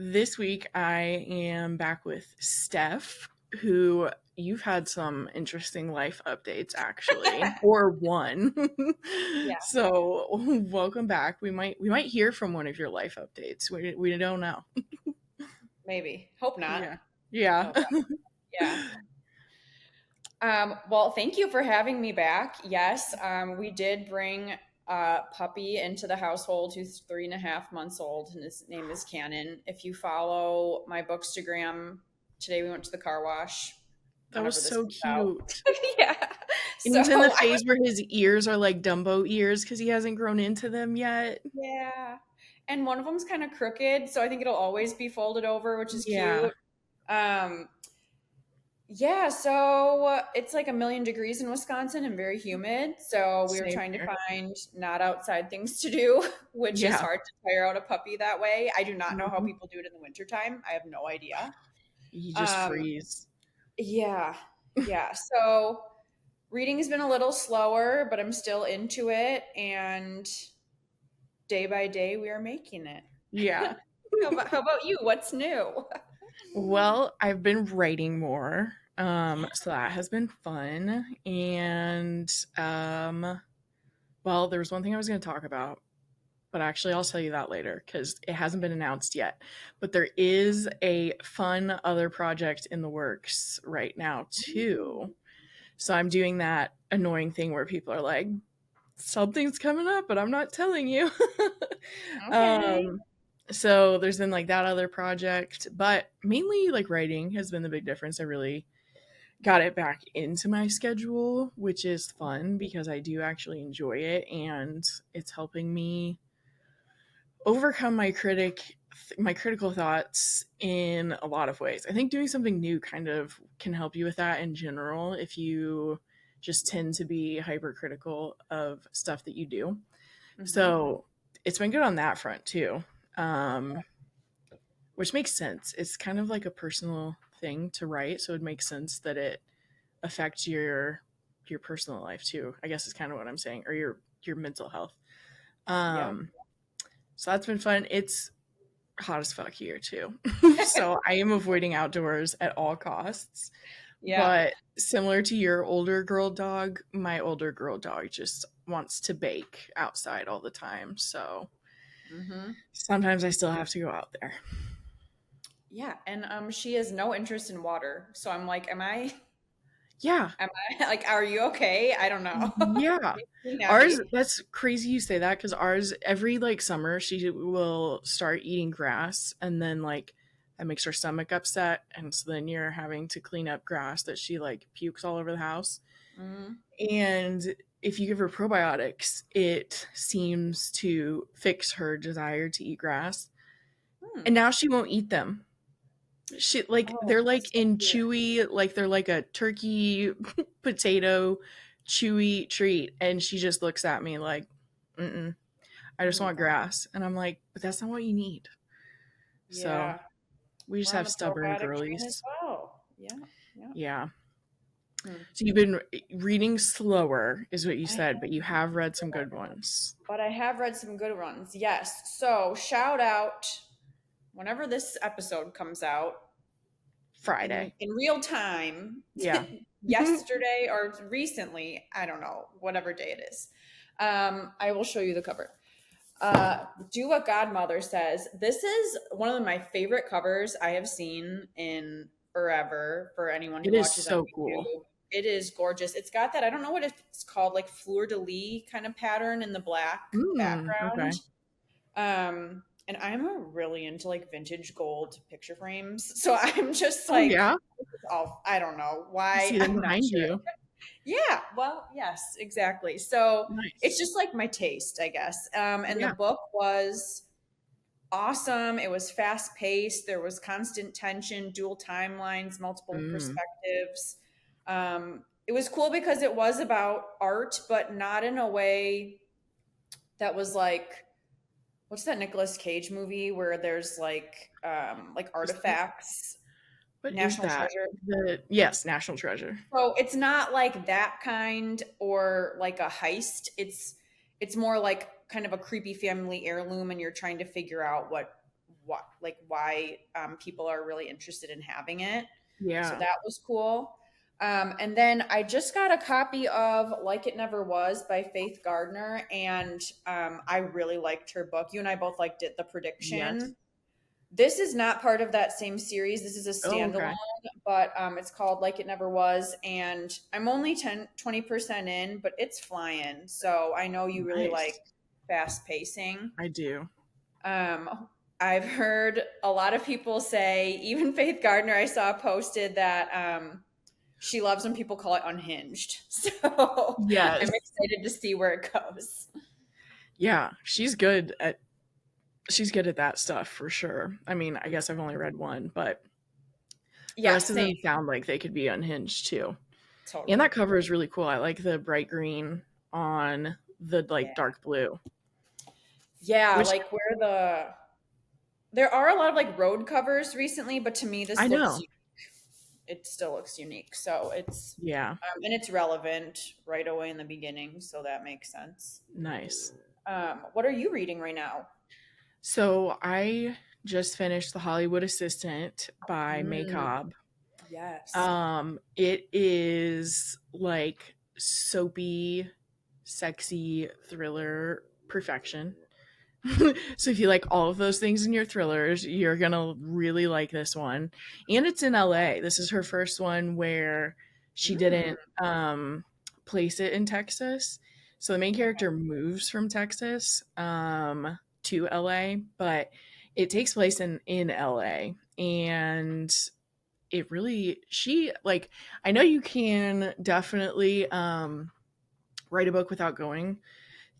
this week I am back with Steph, who you've had some interesting life updates actually, or one. Yeah, So welcome back. We might hear from one of your life updates. We don't know. maybe. Hope not. Yeah. Yeah. Oh, yeah. Well, thank you for having me back. Yes, we did bring a puppy into the household who's 3.5 months old, and his name is Cannon. If you follow my Bookstagram, today we went to the car wash. That was Whenever this so comes out, cute. yeah. And So he's in the I phase where his ears are like Dumbo ears because he hasn't grown into them yet. yeah, and one of them's kind of crooked, so I think it'll always be folded over, which is Yeah. cute. Um, Yeah, so it's like a million degrees in Wisconsin and very humid. So we were Same trying to here. Yeah. find not outside things to do, which is Yeah. hard to tire out a puppy that way. I do not know how Mhm. people do it in the wintertime. I have no idea. You just Um, freeze. yeah, yeah. So reading has been a little slower, but I'm still into it. And day by day, we are making it. Yeah. How about you? What's new? Well, I've been writing more. So that has been fun. And well, there was one thing I was going to talk about, but actually I'll tell you that later because it hasn't been announced yet. But there is a fun other project in the works right now too. So I'm doing that annoying thing where people are like, something's coming up, but I'm not telling you. Okay. um so there's been like that other project, but mainly like writing has been the big difference. I really got it back into my schedule, which is fun because I do actually enjoy it and it's helping me overcome my critical thoughts in a lot of ways. I think doing something new kind of can help you with that in general if you just tend to be hypercritical of stuff that you do. Hmm. So it's been good on that front too, um, which makes sense. It's kind of like a personal thing to write, so it makes sense that it affects your personal life too. I guess is kind of what I'm saying, or your mental health. Yeah. Um, so that's been fun. It's hot as fuck here too, so I am avoiding outdoors at all costs. Yeah. But similar to your older girl dog, my older girl dog just wants to bake outside all the time. So Hmm. sometimes I still have to go out there. Yeah, and she has no interest in water. So I'm like, Yeah. am I like, are you okay? I don't know. Yeah. Makes me Ours, happy. that's crazy you say that because ours, every like summer, she will start eating grass and then like that makes her stomach upset. And so then you're having to clean up grass that she like pukes all over the house. Mm. And if you give her probiotics, it seems to fix her desire to eat grass. Hmm. And now she won't eat them. She like Oh, they're like that's so in weird. chewy, like they're like a turkey potato chewy treat, and she just looks at me like, "Mm-mm, I Oh just my want God. grass." And I'm like, "But that's not what you need." So Yeah, we just we're on have the stubborn probiotic train as girlies. well. Yeah, yeah. Yeah. Hmm. So you've been reading slower, is what you I said, have, but you have read some good ones. but I have read some good ones. Yes. So shout out whenever this episode comes out Friday. in real time, Yeah. yesterday or recently, I don't know, whatever day it is. I will show you the cover. Do what Godmother says. This is one of my favorite covers I have seen in forever for anyone It who is watches on so cool. YouTube. It is gorgeous. It's got that, I don't know what it's called, like fleur de lis kind of pattern in the black background. Okay. And I'm really into like vintage gold picture frames. So I'm just Oh like, yeah. oh, I don't know I why. see them I'm not behind sure. you. Yeah, well, yes, exactly. So it's Nice. just like my taste, I guess. And the Yeah. book was awesome. It was fast paced. There was constant tension, dual timelines, multiple Mm. perspectives. It was cool because it was about art, but not in a way that was like, what's that Nicolas Cage movie where there's like Is that artifacts, what is National that? Treasure. The yes, National Treasure. So it's not like that kind or like a heist. It's more like kind of a creepy family heirloom, and you're trying to figure out why people are really interested in having it. So Yeah. that was cool. And then I just got a copy of Like It Never Was by Faith Gardner, and I really liked her book. You and I both liked it, The Yes. Prediction. This is not part of that same series. This is a Oh, standalone, okay. but it's called Like It Never Was. And I'm only 20% in, but it's flying. So I know you really like Nice. fast pacing. I do. I've heard a lot of people say, even Faith Gardner, I saw posted that she loves when people call it unhinged. So I'm Yes. excited to see where it goes. Yeah, she's good at that stuff for sure. I mean, I guess I've only read one, but the Yeah, rest of same. them sound like they could be unhinged too. And Totally. that cover is really cool. I like the bright green on the Yeah. like dark blue, Yeah, which like where there are a lot of like road covers recently, but to me I this looks know. it still looks unique. So it's Yeah, and it's relevant right away in the beginning, so that makes sense. nice. What are you reading right now? So I just finished The Hollywood Assistant by May Mm, Cobb. yes. It is like soapy, sexy thriller perfection. So if you like all of those things in your thrillers, you're gonna really like this one. And it's in LA. This is her first one where she Mm, didn't place it in Texas. So the main okay. character moves from Texas to LA, but it takes place in LA. And it really she like I know you can definitely write a book without going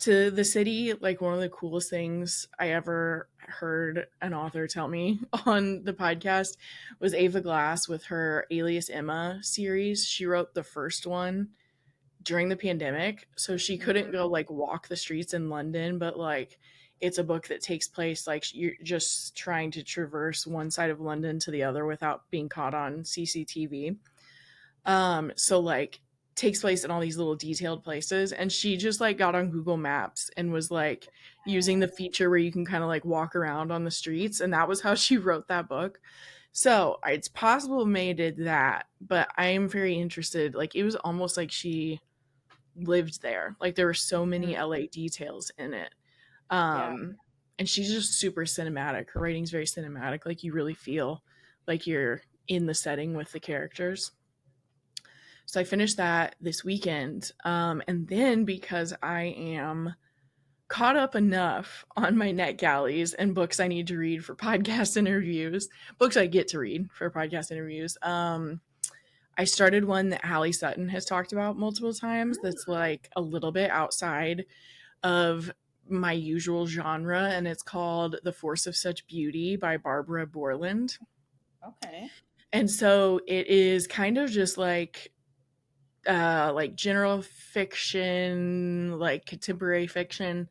to the city. Like one of the coolest things I ever heard an author tell me on the podcast was Ava Glass with her Alias Emma series. She wrote the first one during the pandemic, so she couldn't go Mm, like walk the streets in London, but like it's a book that takes place like you're just trying to traverse one side of London to the other without being caught on CCTV. So like takes place in all these little detailed places, and she just like got on Google Maps and was like using the feature where you can kind of like walk around on the streets, and that was how she wrote that book. So it's possible May did that, but I am very interested. Like it was almost like she lived there. Like there were so many mm, LA details in it. yeah. Um and she's just super cinematic. Her writing's very cinematic. Like you really feel like you're in the setting with the characters. So I finished that this weekend. And then because I am caught up enough on my net galleys and books I need to read for podcast interviews, books I get to read for podcast interviews, I started one that Hallie Sutton has talked about multiple times that's like a little bit outside of my usual genre, and it's called The Force of Such Beauty by Barbara Borland. Okay. And so it is kind of just like general fiction, like contemporary fiction.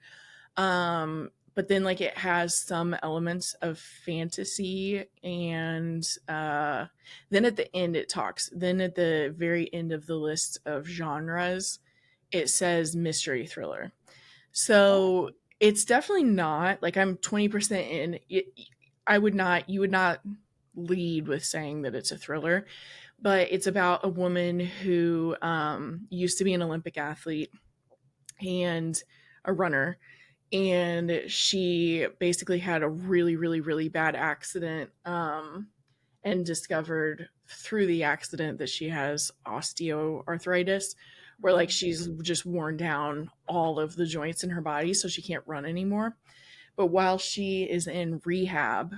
But then like it has some elements of fantasy, and then at the end it talks. Then at the very end of the list of genres, it says mystery thriller. Oh, So it's definitely not like I'm 20% in. I would not, you would not lead with saying that it's a thriller, but it's about a woman who used to be an Olympic athlete and a runner. And she basically had a really, really, really bad accident, and discovered through the accident that she has osteoarthritis, where like mm, she's just worn down all of the joints in her body, so she can't run anymore. But while she is in rehab,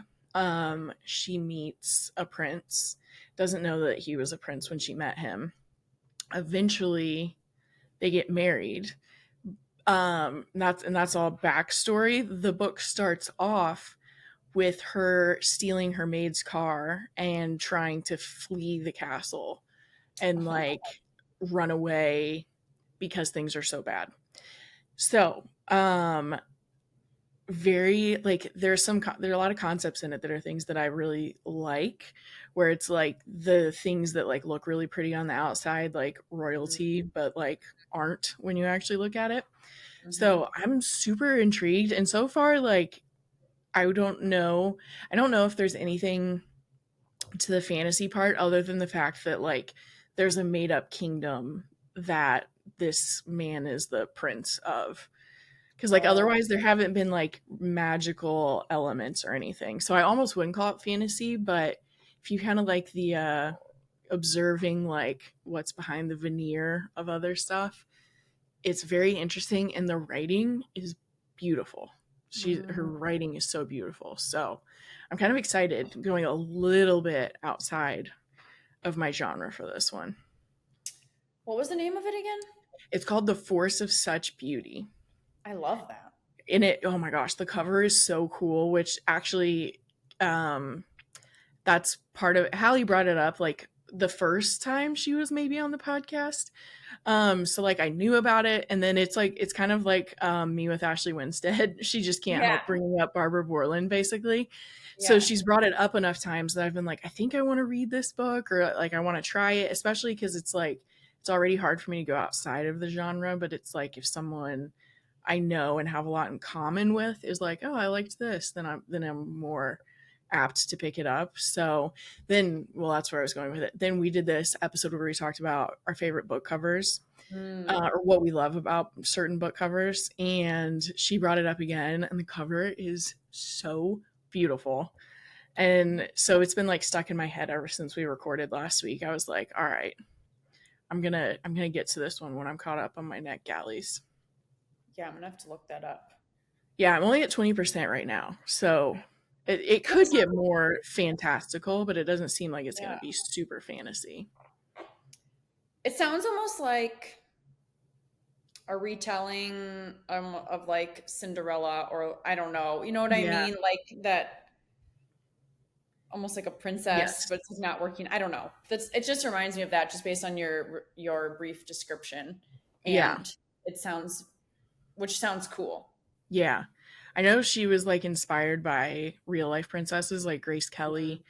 she meets a prince. Doesn't know that he was a prince when she met him. Eventually, they get married. That's all backstory. The book starts off with her stealing her maid's car and trying to flee the castle and oh, like run away because things are so bad. So, very like there are a lot of concepts in it that are things that I really like, where it's like the things that like look really pretty on the outside like royalty but like aren't when you actually look at it. mm-hmm. So I'm super intrigued, and so far like I don't know. I don't know if there's anything to the fantasy part other than the fact that like there's a made up kingdom that this man is the prince of. Because like Oh, otherwise there haven't been like magical elements or anything. So I almost wouldn't call it fantasy, but if you kind of like the observing like what's behind the veneer of other stuff, it's very interesting and the writing is beautiful. Her mm. writing is so beautiful. So I'm kind of excited going a little bit outside of my genre for this one. What was the name of it again? It's called The Force of Such Beauty. I love that. In it, oh my gosh, the cover is so cool, which actually um that's part of Hallie brought it up like the first time she was maybe on the podcast. So like I knew about it, and then it's like it's kind of like me with Ashley Winstead. She just can't Yeah, help bringing up Barbara Borland, basically. So yeah. she's brought it up enough times that I've been like, I think I want to read this book, or like I want to try it, especially because it's like it's already hard for me to go outside of the genre. But it's like if someone I know and have a lot in common with is like, oh, I liked this, then I'm more apt to pick it up. So then, well, that's where I was going with it. Then we did this episode where we talked about our favorite book covers, Mm. or what we love about certain book covers. And she brought it up again, and the cover is so beautiful. And so it's been like stuck in my head ever since we recorded last week. I was like, all right, I'm gonna get to this one when I'm caught up on my neck galleys. Yeah, I'm gonna have to look that up. Yeah, I'm only at 20% right now. So it That could get sounds, more fantastical, but it doesn't seem like it's going to yeah. be super fantasy. It sounds almost like a retelling of like Cinderella, or I don't know. You know what I Yeah. mean? Like that, almost like a princess, Yes. but it's not working. I don't know. That's it. Just reminds me of that, just based on your brief description, Yeah. and it sounds, which sounds cool. Yeah. I know she was like inspired by real life princesses like Grace Kelly.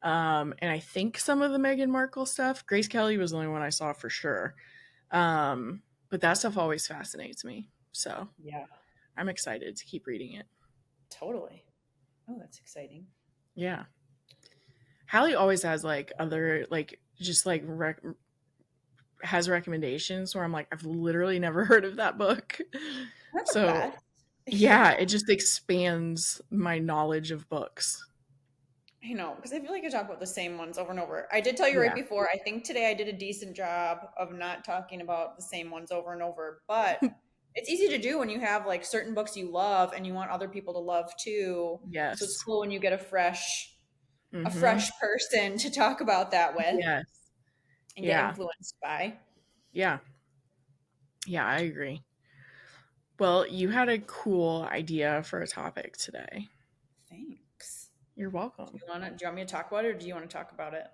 And I think some of the Meghan Markle stuff. Grace Kelly was the only one I saw for sure. But that stuff always fascinates me. So Yeah, I'm excited to keep reading it. totally. Oh, that's exciting. Yeah. Hallie always has like other like just like has recommendations where I'm like, I've literally never heard of that book. That's the So best. yeah, it just expands my knowledge of books. I know, because I feel like I talk about the same ones over and over. I did tell you right Yeah. before, I think today I did a decent job of not talking about the same ones over and over, but it's easy to do when you have like certain books you love and you want other people to love too. So it's Yes. cool when you get a Mm-hmm. fresh person to talk about that with Yes. and get Yeah. influenced by. Yeah. Yeah, I agree. Well, you had a cool idea for a topic today. Thanks. You're welcome. Do you want me to talk about it or do you want to talk about it?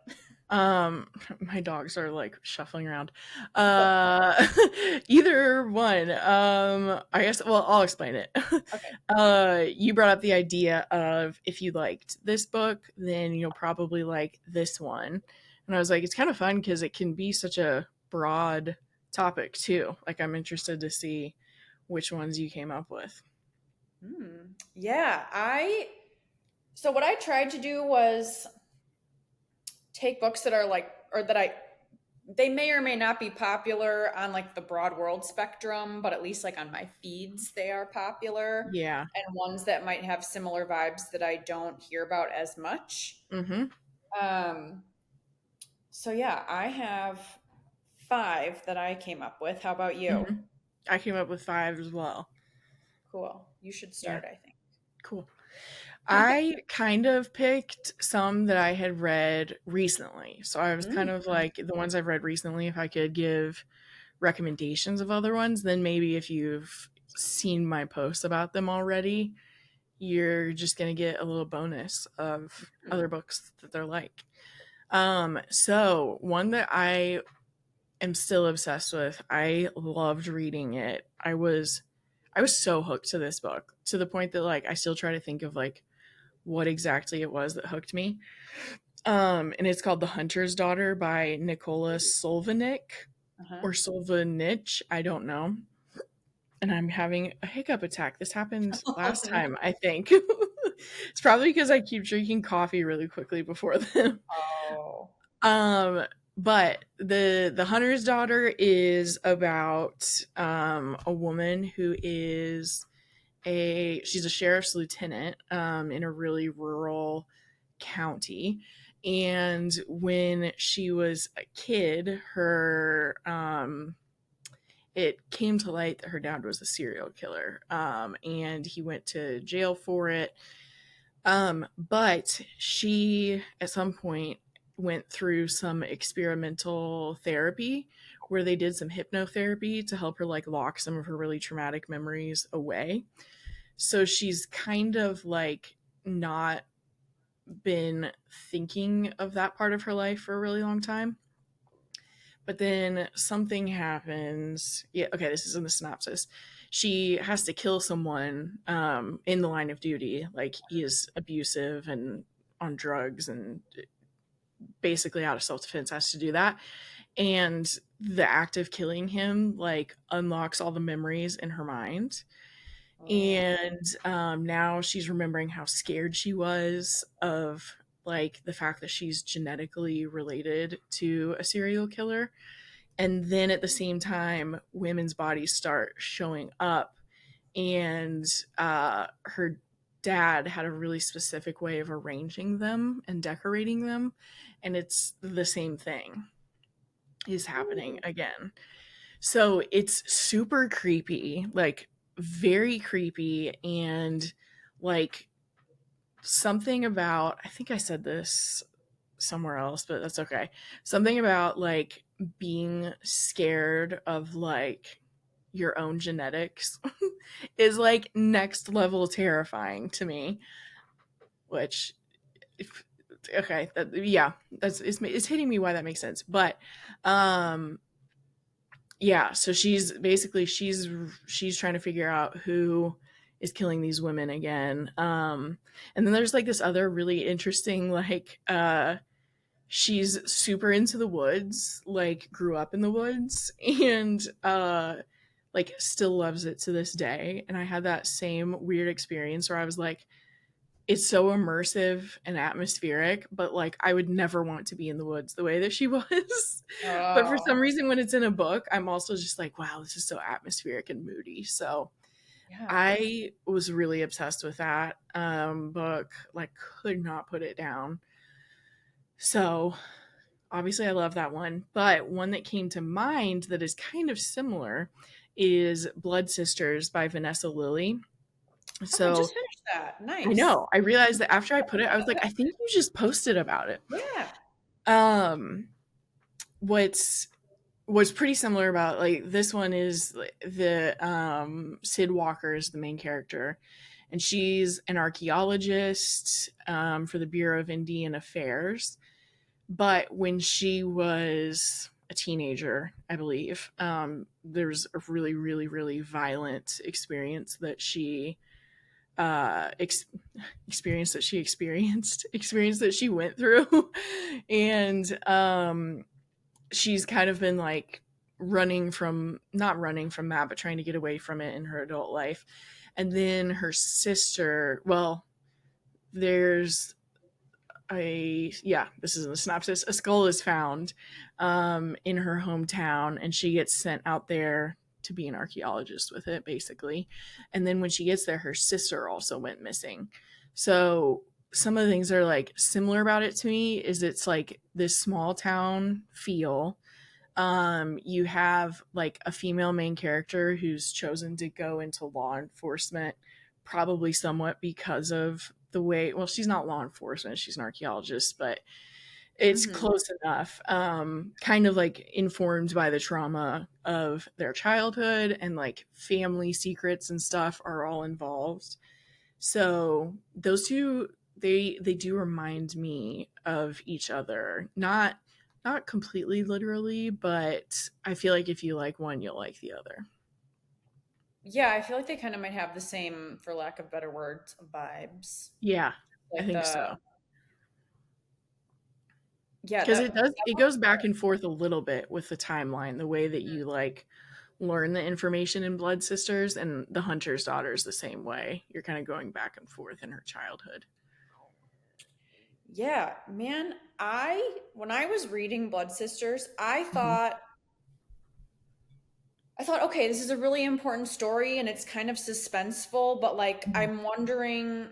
Um, my dogs are like shuffling around. Either one. I guess, well, I'll explain it. Okay. You brought up the idea of if you liked this book, then you'll probably like this one. And I was like, it's kind of fun because it can be such a broad topic too. Like, I'm interested to see which ones you came up with. Yeah, so what I tried to do was take books that are like, or that they may or may not be popular on like the broad world spectrum, but at least like on my feeds they are popular, Yeah. and ones that might have similar vibes that I don't hear about as much. Mm-hmm. um so yeah, I have five that I came up with. How about you? Mm-hmm. I came up with five as well. Cool, you should Yeah. start, I Cool. think. I kind of picked some that I had read recently. So I was kind Mm, of like the ones I've read recently, if I could give recommendations of other ones, then maybe if you've seen my posts about them already, you're just going to get a little bonus of other books that they're like. So one that I am still obsessed with, I loved reading it. I was so hooked to this book to the point that like I still try to think of like what exactly it was that hooked me. And it's called The Hunter's Daughter by Nicola Solvenick uh-huh. or Solvanich. I don't know. And I'm having a hiccup attack. This happened Oh, last no. time, I think. It's probably because I keep drinking coffee really quickly before them. Oh. Um, but the Hunter's Daughter is about a woman who is she's a sheriff's lieutenant in a really rural county. And when she was a kid, her it came to light that her dad was a serial killer, and he went to jail for it. But she, at some point, went through some experimental therapy where they did some hypnotherapy to help her like lock some of her really traumatic memories away. So she's kind of like not been thinking of that part of her life for a really long time. But then something happens. Yeah, okay, this is in the synopsis. She has to kill someone in the line of duty. Like, he is abusive and on drugs and basically out of self defense has to do that. And the act of killing him, like, unlocks all the memories in her mind. Oh. And now she's remembering how scared she was of like the fact that she's genetically related to a serial killer. And then at the same time, women's bodies start showing up, and her dad had a really specific way of arranging them and decorating them, and it's the same thing is happening Ooh. again. So it's super creepy, like very creepy, and like something about, I think I said this somewhere else, but that's okay. Something about like being scared of like your own genetics is like next level terrifying to me, which if, okay, yeah, it's hitting me why that makes sense. But um yeah, so she's basically she's trying to figure out who is killing these women again. And then there's like this other really interesting like she's super into the woods, like grew up in the woods, and like still loves it to this day. And I had that same weird experience where I was like, it's so immersive and atmospheric, but like I would never want to be in the woods the way that she was. But for some Oh. reason, when it's in a book, I'm also just like, wow, this is so atmospheric and moody. So Yeah. I was really obsessed with that book, like, could not put it down. So obviously, I love that one. But one that came to mind that is kind of similar is Blood Sisters by Vanessa Lilly. Oh, I So just finished that. I Nice. know. I realized that after I put it, I was like, I think you just posted about it. Yeah. Um, what's what's pretty similar about like this one is the Sid Walker is the main character, and she's an archaeologist for the Bureau of Indian Affairs. But when she was a teenager, I believe, there's a really, really, really violent experience that she experience that she experienced experience that she went through. And she's kind of been like running from not running from that but trying to get away from it in her adult life. And then her sister, well, there's this is a synopsis. A skull is found in her hometown, and she gets sent out there to be an archaeologist with it, basically. And then when she gets there, her sister also went missing. So some of the things that are like similar about it to me is it's like this small town feel. You have like a female main character who's chosen to go into law enforcement, probably somewhat because of the way, well, she's not law enforcement, she's an archaeologist, but it's Hmm. close enough. Kind of like informed by the trauma of their childhood, and like family secrets and stuff are all involved. So those two, they do remind me of each other. Not completely literally, but I feel like if you like one, you'll like the other. Yeah, I feel like they kind of might have the same, for lack of better words, vibes. Yeah, I Like think so. yeah, Because that it goes back and forth a little bit with the timeline, the way that you like learn the information in Blood Sisters, and the Hunter's Daughter is the same way. You're kind of going back and forth in her childhood. Yeah, man, when I was reading Blood Sisters, Mhm. I thought, okay, this is a really important story and it's kind of suspenseful, but like Mhm. I'm wondering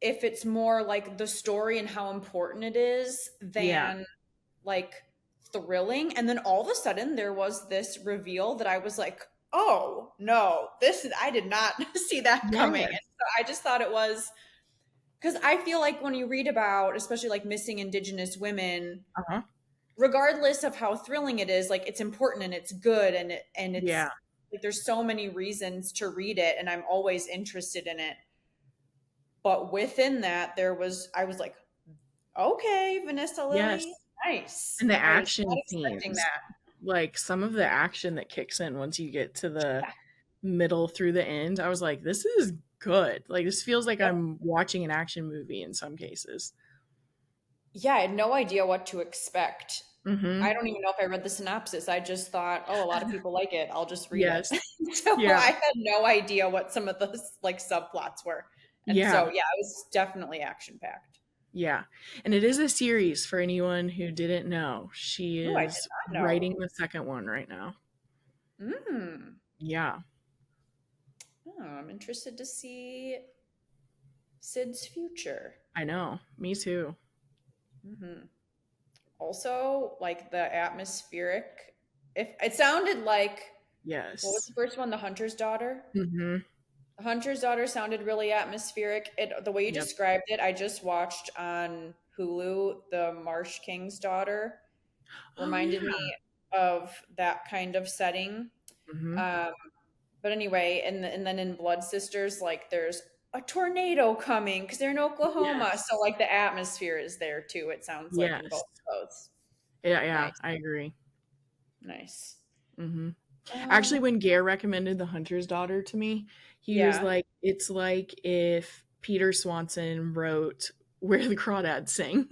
if it's more like the story and how important it is Yeah. than like thrilling. And then all of a sudden there was this reveal that I was like, oh no, I did not see that coming. And Yes. so I just thought it was because I feel like when you read about, especially like missing Indigenous women, Uh-huh. regardless of how thrilling it is, like it's important and it's good and it's Yeah. like there's so many reasons to read it and I'm always interested in it. But within that, I was like, okay, Vanessa Lily, Yes. nice. And the I was not action expecting scenes, that. like some of the action that kicks in once you get to the middle through the end, I was like, this is good. Like, this feels like Yep. I'm watching an action movie in some cases. Yeah, I had no idea what to expect. I Mm-hmm. don't even know if I read the synopsis. I just thought, oh, a lot of people like it. I'll just read it. Yes. So Yeah. I had no idea what some of those like subplots were. And so, Yeah. yeah, it was definitely action packed. Yeah. And it is a series for anyone who didn't know. She Oh, I did is not know. writing the second one right now. Mm. Yeah. Oh, I'm interested to see Sid's future. I know. Me too. Hmm. Also, like the atmospheric. If it sounded like what was Yes. the first one? The Hunter's Daughter. Mm-hmm. The Hunter's Daughter sounded really atmospheric. The way you Yep. described it, I just watched on Hulu. The Marsh King's Daughter Oh reminded yeah. me of that kind of setting. Mm-hmm. Um, but anyway, and then in Blood Sisters, like there's a tornado coming because they're in Oklahoma, so Yes. like the atmosphere is there too. It sounds like in Yes. both of those. Yeah, yeah, Nice, I agree. nice. Mm-hmm. Um, Actually, when Gare recommended The Hunter's Daughter to me, he was yeah. like, it's like if Peter Swanson wrote Where the Crawdads Sing.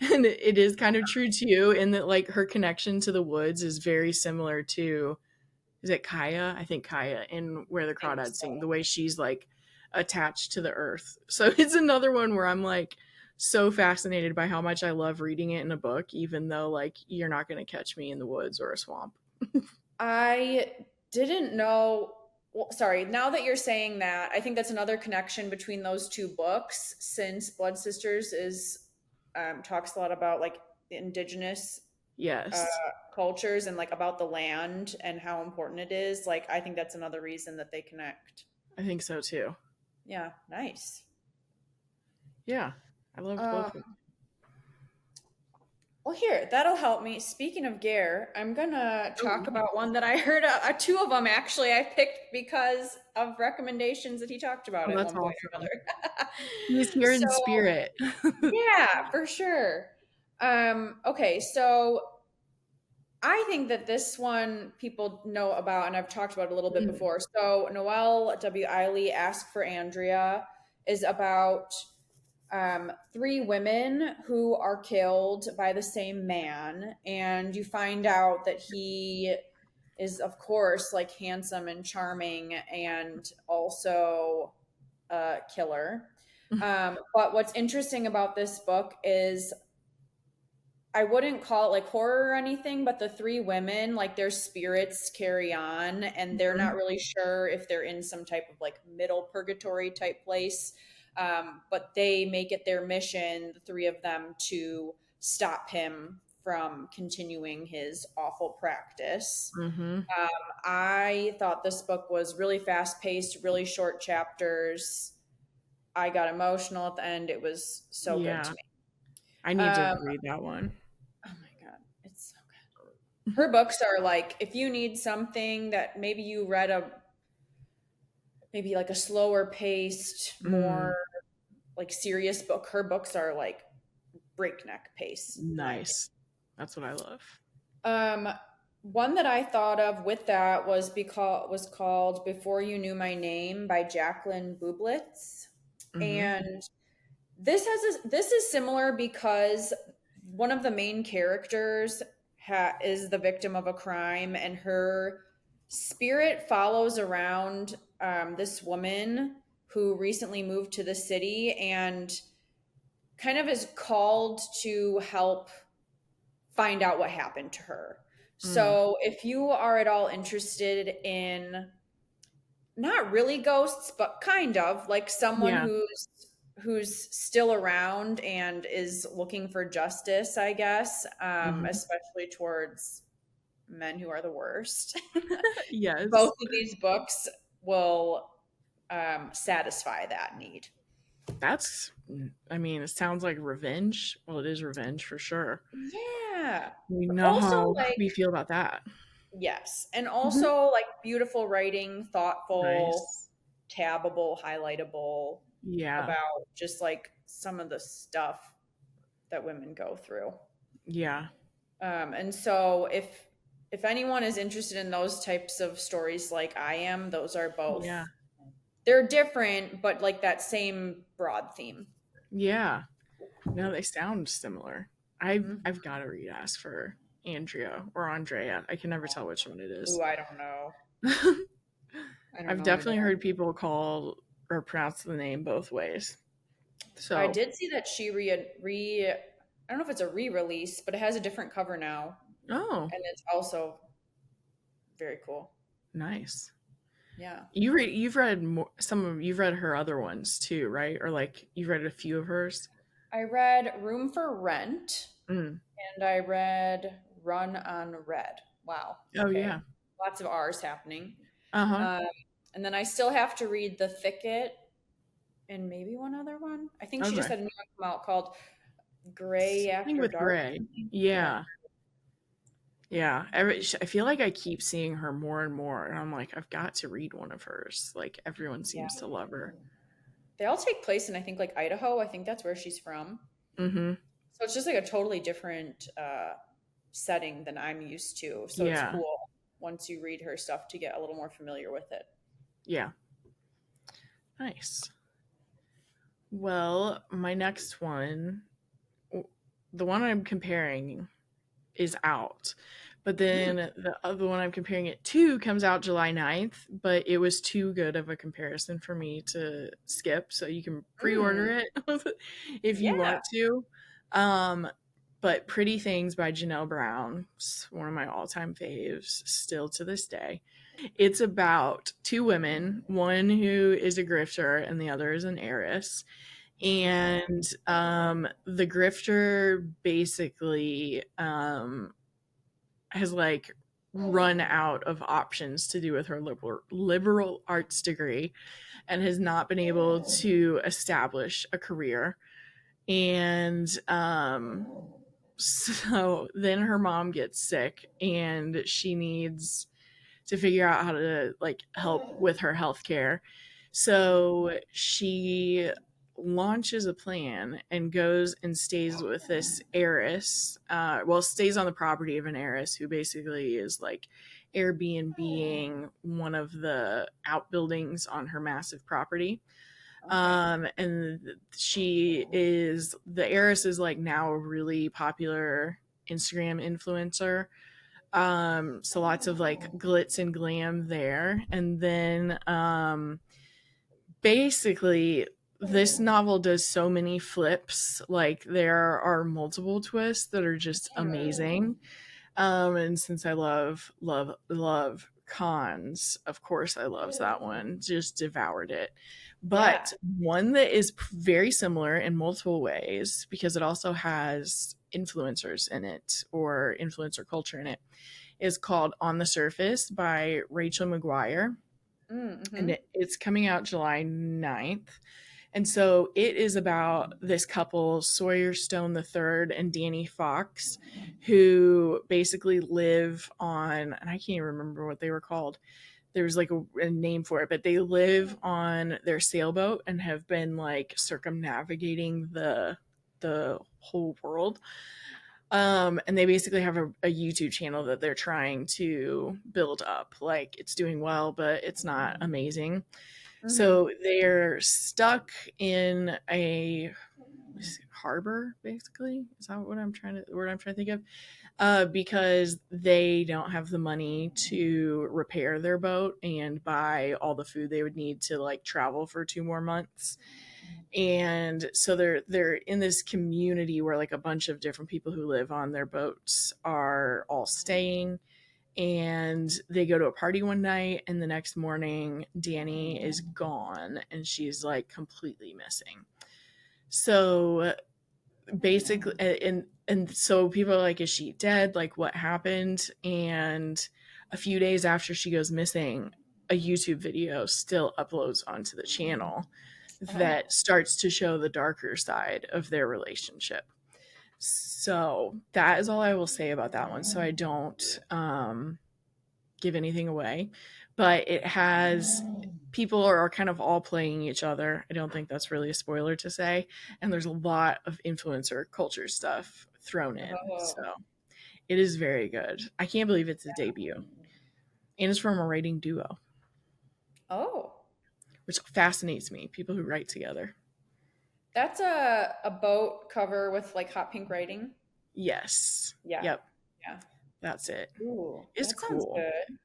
And it is kind of true too, in that like her connection to the woods is very similar to, is it Kaya? I think Kaya in Where the I think Crawdads so. Sing, the way she's like attached to the earth. So it's another one where I'm like so fascinated by how much I love reading it in a book, even though like you're not going to catch me in the woods or a swamp. I didn't know. Well, sorry, now that you're saying that, I think that's another connection between those two books, since Blood Sisters is talks a lot about like indigenous uh, Yes, cultures and like about the land and how important it is. Like, I think that's another reason that they connect. I think so too. Yeah, nice. Yeah, I loved both of them. Um, well, here, that'll help me. Speaking of Gare, I'm gonna Oh, talk yeah. about one that I heard. Two of them actually I picked because of recommendations that he talked about Oh, at that's one point or awesome. another. He's here in So, spirit. yeah, for sure. Okay, so I think that this one people know about, and I've talked about it a little bit Mm, before. So, Noelle W. Eiley, Ask for Andrea, is about three women who are killed by the same man. And you find out that he is, of course, like handsome and charming and also a killer. But what's interesting about this book is I wouldn't call it like horror or anything, but the three women, like their spirits carry on and they're not mhm, really sure if they're in some type of like middle purgatory type place. But they make it their mission, the three of them, to stop him from continuing his awful practice. mhm. Um, I thought this book was really fast paced, really short chapters. I got emotional at the end. It was so good to Yeah, me. I need to Um, read that one. oh my God, it's so her books are like if you need something that maybe you read a maybe like a slower paced more Mm, like serious book, her books are like breakneck pace in my nice. That's what I love. opinion. One that I thought of with that was called Before You Knew My Name by Jacqueline Bublitz. Mhm, And this is similar because one of the main characters is the victim of a crime and her Spirit follows around this woman who recently moved to the city and kind of is called to help find out what happened to her. Mm. So if you are at all interested in not really ghosts, but kind of like someone Yeah. who's still around and is looking for justice, I guess, Hmm. especially towards men who are the worst. Both Yes. of these books will satisfy that need. That's, I mean, it sounds like revenge. Well, it is revenge for sure. Yeah. We But know also how like we feel about that. yes, and Hmm. also like beautiful writing, thoughtful, Nice. tabable, highlightable Yeah. about just like some of the stuff that women go through. Yeah. And so if anyone is interested in those types of stories like I am, those are Yeah. both they're different, but like that same broad theme. Yeah. No, they sound similar. I've Mhm. got to read Ask for Andrea or Andrea. I can never tell which one it is. Ooh, I don't know. I don't I've know definitely either. heard people call or pronounce the name both ways. I So, did see that she I don't know if it's a re-release, but it has a different cover now, oh, and it's also very cool. nice. Yeah. You've read more, you've read her other ones too, right? Or like you've read a few of hers. I read Room for Rent Mm. and I read Run on Red. Wow. Oh yeah. Okay. Lots of R's happening. Uh-huh. Um, and then I still have to read The Thicket and maybe one other one. I think she just Okay. had a new one come out called Gray Something After with Dark. Gray. Yeah. Yeah. Yeah. I feel like I keep seeing her more and more, and I'm like, I've got to read one of hers. Like everyone Yeah. seems to love her. They all take place in I think like Idaho. I think that's where she's from. Mm-hmm. So it's just like a totally different setting than I'm used to. So it's Yeah. cool once you read her stuff to get a little more familiar with it. Yeah. Nice. Well, my next one, the one I'm comparing is out. But Mm, then the other one I'm comparing it to comes out July 9th, but it was too good of a comparison for me to skip. So you can pre order mm, it if you yeah. want to. Um, but Pretty Things by Janelle Brown, one of my all time faves, still to this day. It's about two women, one who is a grifter and the other is an heiress. And the grifter basically has like run out of options to do with her liberal arts degree and has not been able to establish a career. And so then her mom gets sick and she needs to figure out how to like help with her health care. So she launches a plan and goes and stays with this heiress. Well, stays on the property of an heiress who basically is like Airbnb-ing one of the outbuildings on her massive property. Okay. And the heiress is like now a really popular Instagram influencer, so lots of like glitz and glam there. And then basically this novel does so many flips, like there are multiple twists that are just amazing. And since I love cons, of course I loves that one, just devoured it. Yeah. But one that is very similar in multiple ways because it also has influencers in it or influencer culture in it is called On the Surface by Rachel McGuire. And Mm-hmm. it's coming out July 9th. And so it is about this couple, Sawyer Stone III and Danny Fox, who basically live on, and I can't even remember what they were called. There was like a name for it, but they live on their sailboat and have been like circumnavigating the whole world. And they basically have a YouTube channel that they're trying to build up. Like it's doing well, but it's not amazing. Mm-hmm. So they're stuck in a harbor, basically. Is that what I'm trying to think of? Because they don't have the money to repair their boat and buy all the food they would need to like travel for 2 more months. And so they're in this community where like a bunch of different people who live on their boats are all staying, and they go to a party one night, and the next morning Danny is gone and she's like completely missing. So basically, and so people are like, is she dead, like what happened? And a few days after she goes missing, a YouTube video still uploads onto the channel Oh, that starts to show the darker side of their relationship. So that is all I will say about that one, so I don't give anything away. But it has, people are kind of all playing each other. I don't think that's really a spoiler to say. And there's a lot of influencer culture stuff thrown in. oh, So it is very good. I can't believe it's a debut. And it's from a writing duo, oh. which fascinates me. People who write together. That's a boat cover with like hot pink writing. Yes. Yeah, Yep. yeah. That's it. Ooh, It's that sounds cool. good.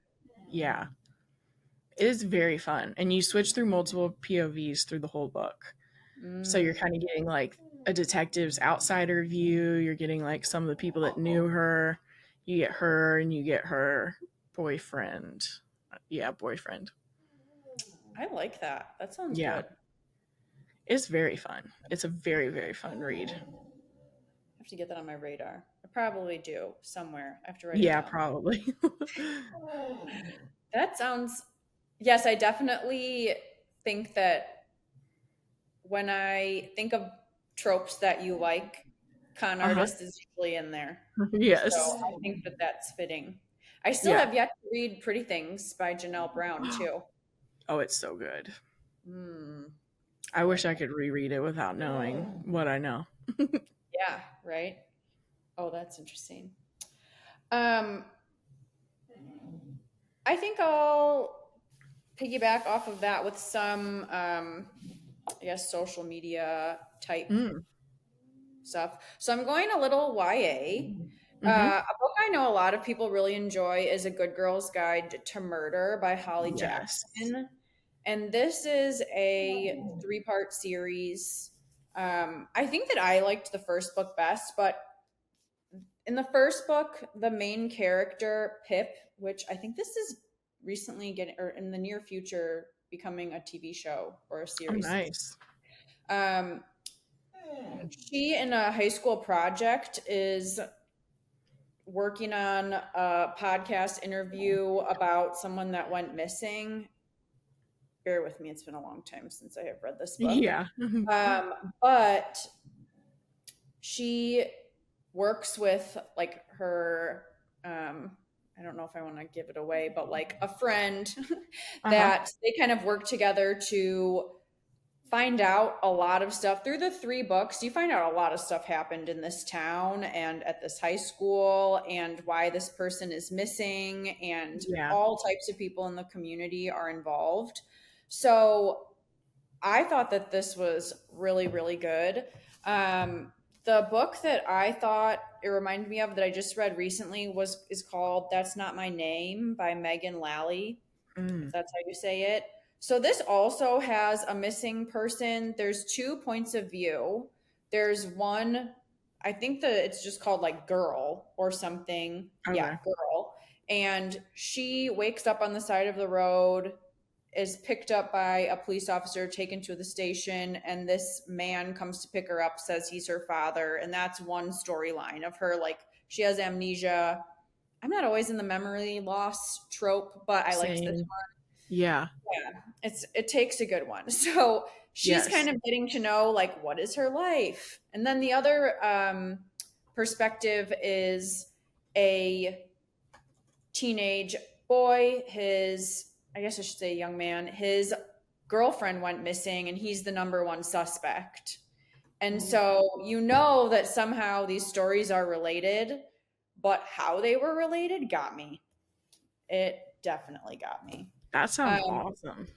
Yeah. It is very fun. And you switch through multiple POVs through the whole book. So you're Mm, kind of getting like a detective's outsider view. You're getting like some of the people that knew her. You get her and you get her boyfriend. Yeah, boyfriend. I like that. That sounds Yeah. good. It's very fun. It's a very, very fun read. I have to get that on my radar. I probably do somewhere. I have to write it Yeah, down. probably. That sounds, yes, I definitely think that when I think of tropes that you like, con Uh-huh. artist is usually in there. So Yes. I think that that's fitting. I still Yeah. have yet to read Pretty Things by Janelle Brown, too. Oh, it's so good. Hmm. I I wish like I that. could reread it without knowing what I know. Yeah, right? Oh, that's interesting. Um, I think I'll piggyback off of that with some, I guess, social media type Mm. stuff. So I'm going a little YA. Mm-hmm. A book I know a lot of people really enjoy is A Good Girl's Guide to Murder by Holly Yes. Jackson. And this is a three-part series. I think that I liked the first book best, but in the first book, the main character, Pip, which I think this is recently getting, or in the near future, becoming a TV show or a Oh, series. nice. Um, she, in a high school project, is working on a podcast interview about someone that went missing. Bear with me, it's been a long time since I have read this book. Yeah. But she works with like her, I don't know if I want to give it away, but like a friend Uh-huh. that they kind of work together to find out a lot of stuff through the three books. You find out a lot of stuff happened in this town and at this high school, and why this person is missing, and Yeah. all types of people in the community are involved. So I thought that this was really, really good. The book that I thought it reminded me of that I just read recently was is called "That's Not My Name" by Megan Lally, if Mm. that's how you say it. So this also has a missing person. There's two points of view. There's one, I think that it's just called like girl or something. Yeah, Okay. girl. And she wakes up on the side of the road, is picked up by a police officer, taken to the station, and this man comes to pick her up, says he's her father. And that's one storyline of her. Like, she has amnesia. I'm not always in the memory loss trope, but I liked this Same. one. Yeah. Yeah, it takes a good one. So she's Yes. kind of getting to know like what is her life, and then the other perspective is a teenage boy. His, I guess I should say, young man. His girlfriend went missing, and he's the number one suspect. And so you know that somehow these stories are related, but how they were related got me. It definitely got me. That sounds Um, awesome.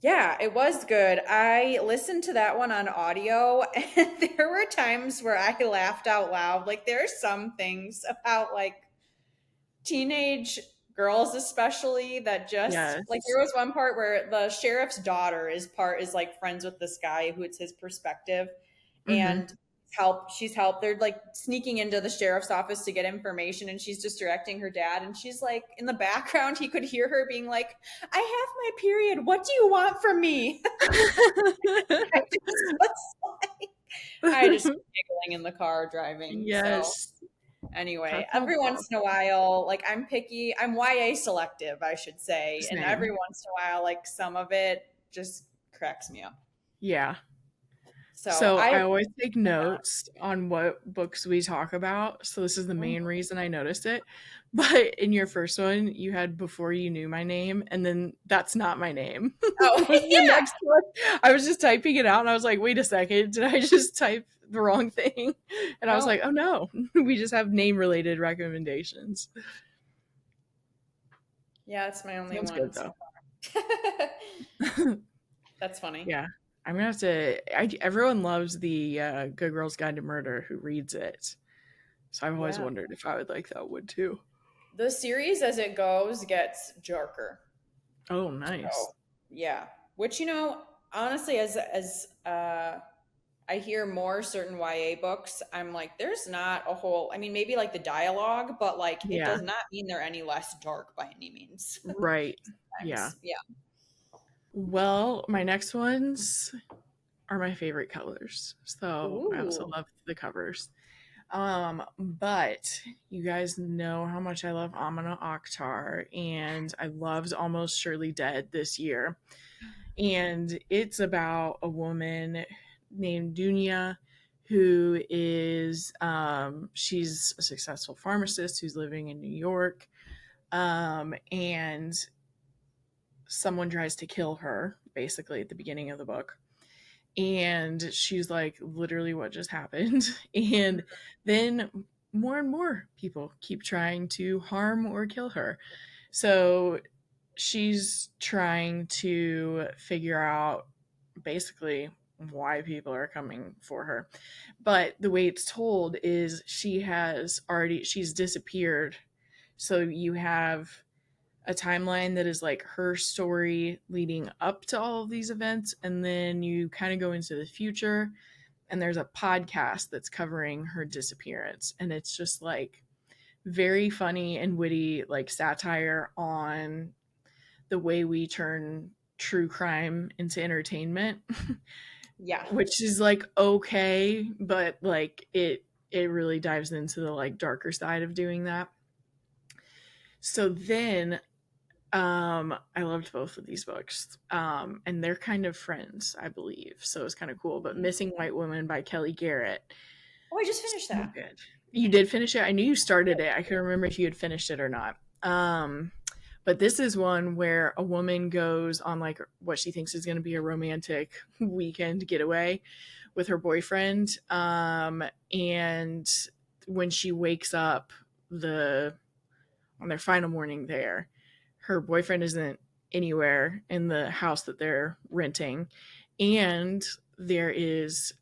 Yeah, it was good. I listened to that one on audio, and there were times where I laughed out loud. Like, there are some things about like teenage girls, especially, that just like Yes. there was one part where the sheriff's daughter is like friends with this guy who it's his perspective, Mm-hmm. and she's helped. They're like sneaking into the sheriff's office to get information, and she's just directing her dad, and she's like in the background he could hear her being like, I have my period, what do you want from me? I just was like, I just was giggling in the car driving. So Yes. anyway, That's every helpful. once in a while, like I'm picky, I'm YA selective, I should say. And every Same. once in a while, like some of it just cracks me up. Yeah. So So I I, always take notes on what books we talk about. So this is the main reason I noticed it. But in your first one, you had Before You Knew My Name, and then That's Not My Name oh, was the yeah. next one. I was just typing it out and I was like, wait a second, did I just type the wrong thing? And I was No, like, oh no, we just have name related recommendations. yeah, it's my only Sounds one good so though. far. That's funny. Yeah. I'm gonna have to. Everyone loves the Good Girl's Guide to Murder who reads it. So I've always Yeah. wondered if I would like that one too. The series as it goes gets darker. Oh, nice. So yeah. Which, honestly, as I hear more certain YA books, I'm like, there's not a whole, I mean, maybe like the dialogue, but like it Yeah. does not mean they're any less dark by any means. Right. Yeah. Sometimes. Yeah. Well, my next ones are my favorite colors. So I also Ooh. love the covers. But you guys know how much I love Amina Akhtar, and I loved Almost Surely Dead this year. And it's about a woman named Dunya who is she's a successful pharmacist who's living in New York, and someone tries to kill her basically at the beginning of the book, and she's like, literally what just happened? And then more and more people keep trying to harm or kill her, so she's trying to figure out basically why people are coming for her. But the way it's told is she's disappeared. So you have a timeline that is like her story leading up to all of these events, and then you kind of go into the future, and there's a podcast that's covering her disappearance, and it's just like very funny and witty, like satire on the way we turn true crime into entertainment, Yeah. which is like okay, but like it really dives into the like darker side of doing that. So then I loved both of these books. And they're kind of friends, I believe. So it's kind of cool. But Missing White Woman by Kelly Garrett. Oh, I just finished So that. good. You did finish it? I knew you started it. I couldn't remember if you had finished it or not. But this is one where a woman goes on like what she thinks is going to be a romantic weekend getaway with her boyfriend. And when she wakes up on their final morning there, her boyfriend isn't anywhere in the house that they're renting, and there is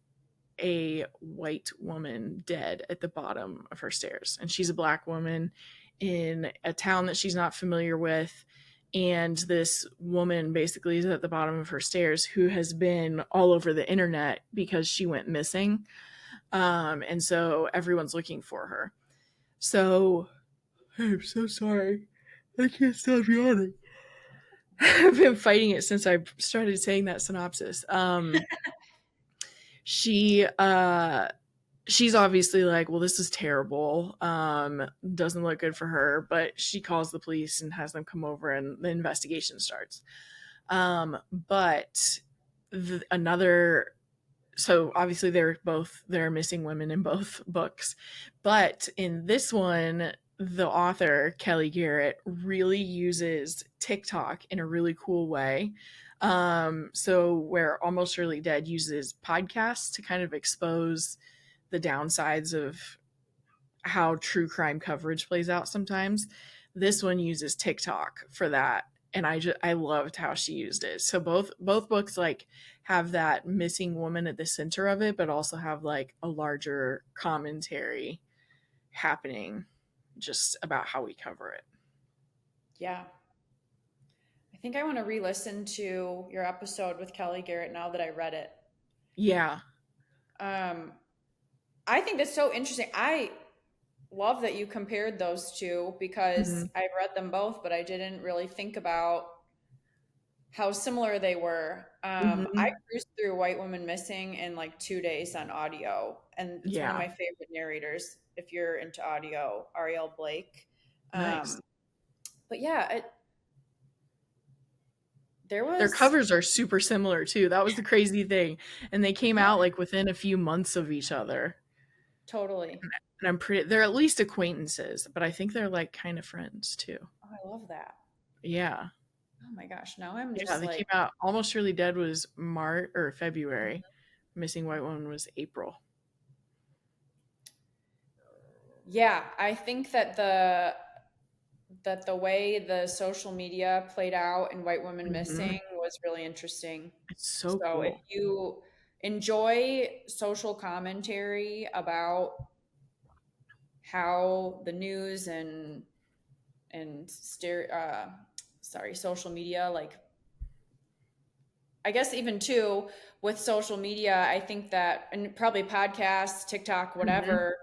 a white woman dead at the bottom of her stairs, and she's a black woman in a town that she's not familiar with. And this woman basically is at the bottom of her stairs who has been all over the internet because she went missing. And so everyone's looking for her. So I'm so sorry. I can't stop yawning. I've been fighting it since I started saying that synopsis. She she's obviously like, well, this is terrible. Doesn't look good for her, but she calls the police and has them come over, and the investigation starts. But another so obviously they're missing women in both books, but in this one the author Kelly Garrett really uses TikTok in a really cool way. So where Almost Surely Dead uses podcasts to kind of expose the downsides of how true crime coverage plays out sometimes, this one uses TikTok for that. and I loved how she used it. So both books like have that missing woman at the center of it, but also have like a larger commentary happening just about how we cover it. Yeah. I think I want to re-listen to your episode with Kelly Garrett now that I read it. Yeah. Um, I think that's so interesting. I love that you compared those two because Hmm. I've read them both, but I didn't really think about how similar they were. I Hmm. cruised through White Woman Missing in like 2 days on audio, and it's one of Yeah. my favorite narrators. If you're into audio, Ariel Blake. Nice. Um, but yeah, there Their was covers are super similar too. That was the crazy thing. And they came yeah, out like within a few months of each other. totally. And they're at least acquaintances, but I think they're like kind of friends too. Oh, I love that. Yeah. Oh my gosh, now I'm Yeah, just they came like, out Almost Surely Dead was March or February. Missing White Woman was April. yeah, I think that the way the social media played out in White Women Hmm. Missing was really interesting. It's so So if cool. you enjoy social commentary about how the news and social media, like I guess even too with social media, I think that and probably podcasts, TikTok, Hmm. whatever,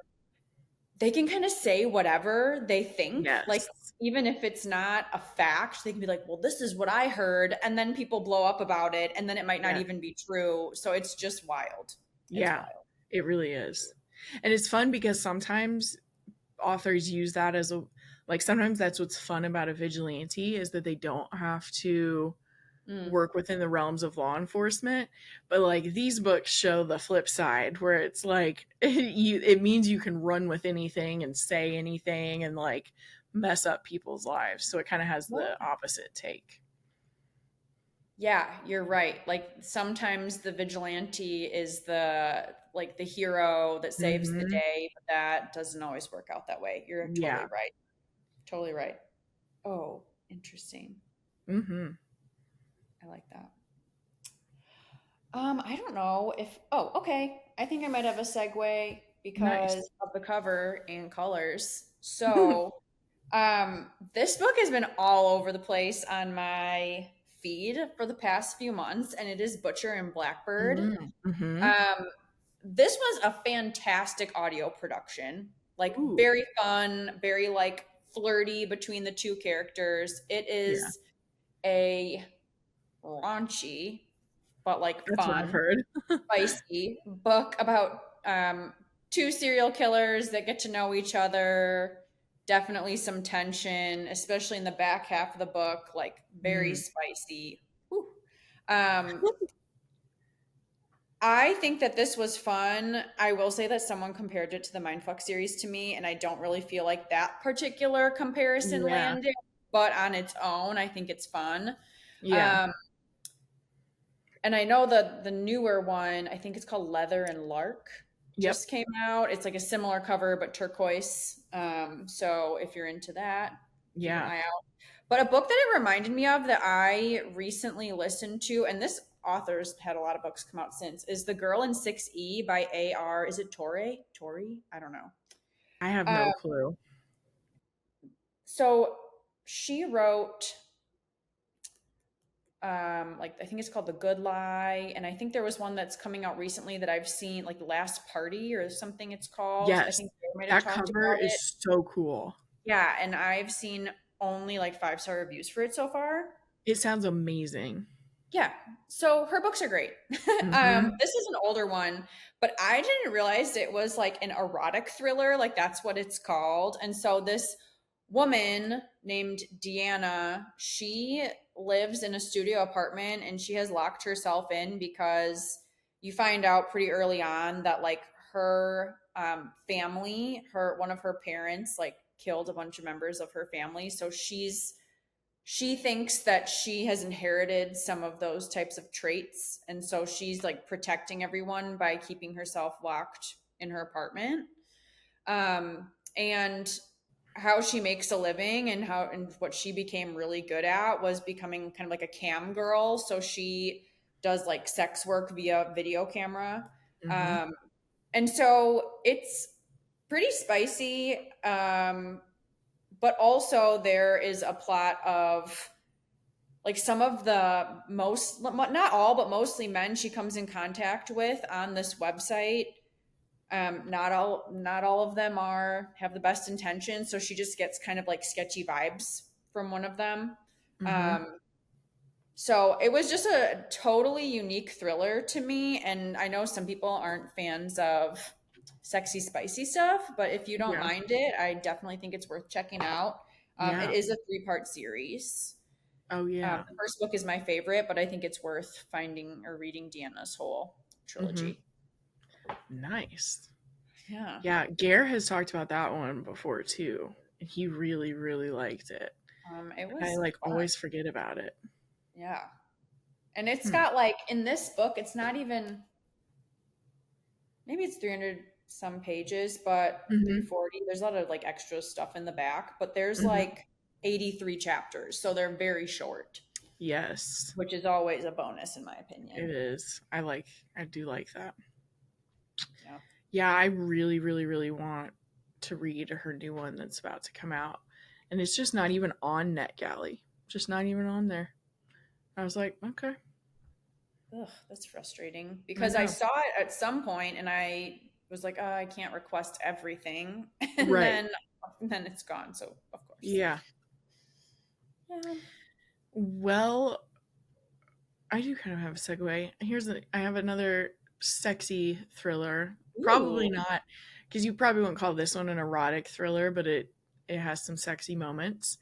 they can kind of say whatever they think. Like, Yes. even if it's not a fact, they can be like, well, this is what I heard. And then people blow up about it. And then it might not Yeah. even be true. So it's just wild. It's Yeah. wild. It really is. And it's fun because sometimes authors use that as a like sometimes that's what's fun about a vigilante is that they don't have to Mm. work within the realms of law enforcement, but like these books show the flip side where it's like it means you can run with anything and say anything and like mess up people's lives, so it kind of has the opposite take. Yeah, you're right. Like sometimes the vigilante is the hero that saves the Hmm. day, but that doesn't always work out that way. You're totally Yeah. right. Totally right. Oh, interesting. Hmm. I like that. I don't know if, oh, okay. I think I might have a segue Nice. because of the cover and colors. So, this book has been all over the place on my feed for the past few months, and it is Butcher and Blackbird. Mm-hmm. Um, this was a fantastic audio production, like Ooh. very fun, very like flirty between the two characters. It Yeah, is a raunchy, but like that's what I've fun, heard. spicy book about two serial killers that get to know each other. Definitely some tension, especially in the back half of the book, like very Mm. spicy. Whew. Um, I think that this was fun. I will say that someone compared it to the Mindfuck series to me, and I don't really feel like that particular comparison Yeah. landed. But on its own, I think it's fun. Yeah. Um, and I know the newer one, I think it's called Leather and Lark, Yep. just came out. It's like a similar cover but turquoise. So if you're into that, keep an Yeah. eye out. But a book that it reminded me of that I recently listened to, and this author's had a lot of books come out since, is The Girl in 6E by A.R. Is it Torre? Tori? I don't know. I have Uh, no clue. so she wrote like I think it's called The Good Lie, and I think there was one that's coming out recently that I've seen, like Last Party or something it's called. I Yes. think they might have That talked cover about it. is so cool. Yeah, and I've seen only like 5-star reviews for it so far. It sounds amazing. Yeah. So her books are great. Mhm. This is an older one, but I didn't realize it was like an erotic thriller. Like that's what it's called. And so this woman named Deanna, she lives in a studio apartment and she has locked herself in because you find out pretty early on that like her family, her one of her parents like killed a bunch of members of her family. So she thinks that she has inherited some of those types of traits, and so she's like protecting everyone by keeping herself locked in her apartment. And how she makes a living and how and what she became really good at was becoming kind of like a cam girl. So she does like sex work via video camera. Mm-hmm. Um, and so it's pretty spicy. But also there is a plot of like some of the most, not all, but mostly men she comes in contact with on this website. Not all of them have the best intentions, so she just gets kind of like sketchy vibes from one of them. Mm-hmm. Um, so it was just a totally unique thriller to me, and I know some people aren't fans of sexy, spicy stuff, but if you don't Yeah. mind it, I definitely think it's worth checking out. It Yeah. is a three-part series. Oh yeah. The first book is my favorite, but I think it's worth finding or reading Deanna's whole Mm-hmm. trilogy. Nice. Yeah. Yeah, Gare has talked about that one before too, and he really, really liked it. It I was like fun. always forget about it. Yeah. And it's Hmm. got like in this book, it's not even maybe it's 300 some pages, but Mm-hmm. 340. There's a lot of like extra stuff in the back, but there's Mm-hmm. like 83 chapters. So they're very short, Yes, which is always a bonus in my it opinion. is. I do like that. Yeah. Yeah, I really, really, really want to read her new one that's about to come out, and it's just not even on NetGalley. Just not even on there. I was like, okay, Ugh, that's frustrating I because I know. saw it at some point and I was like, oh, I can't request everything. And Right. then it's gone. So of course. Yeah. Yeah. Well, I do kind of have a segue. I have another sexy thriller. Probably Ooh. not, because you probably wouldn't call this one an erotic thriller, but it has some sexy moments.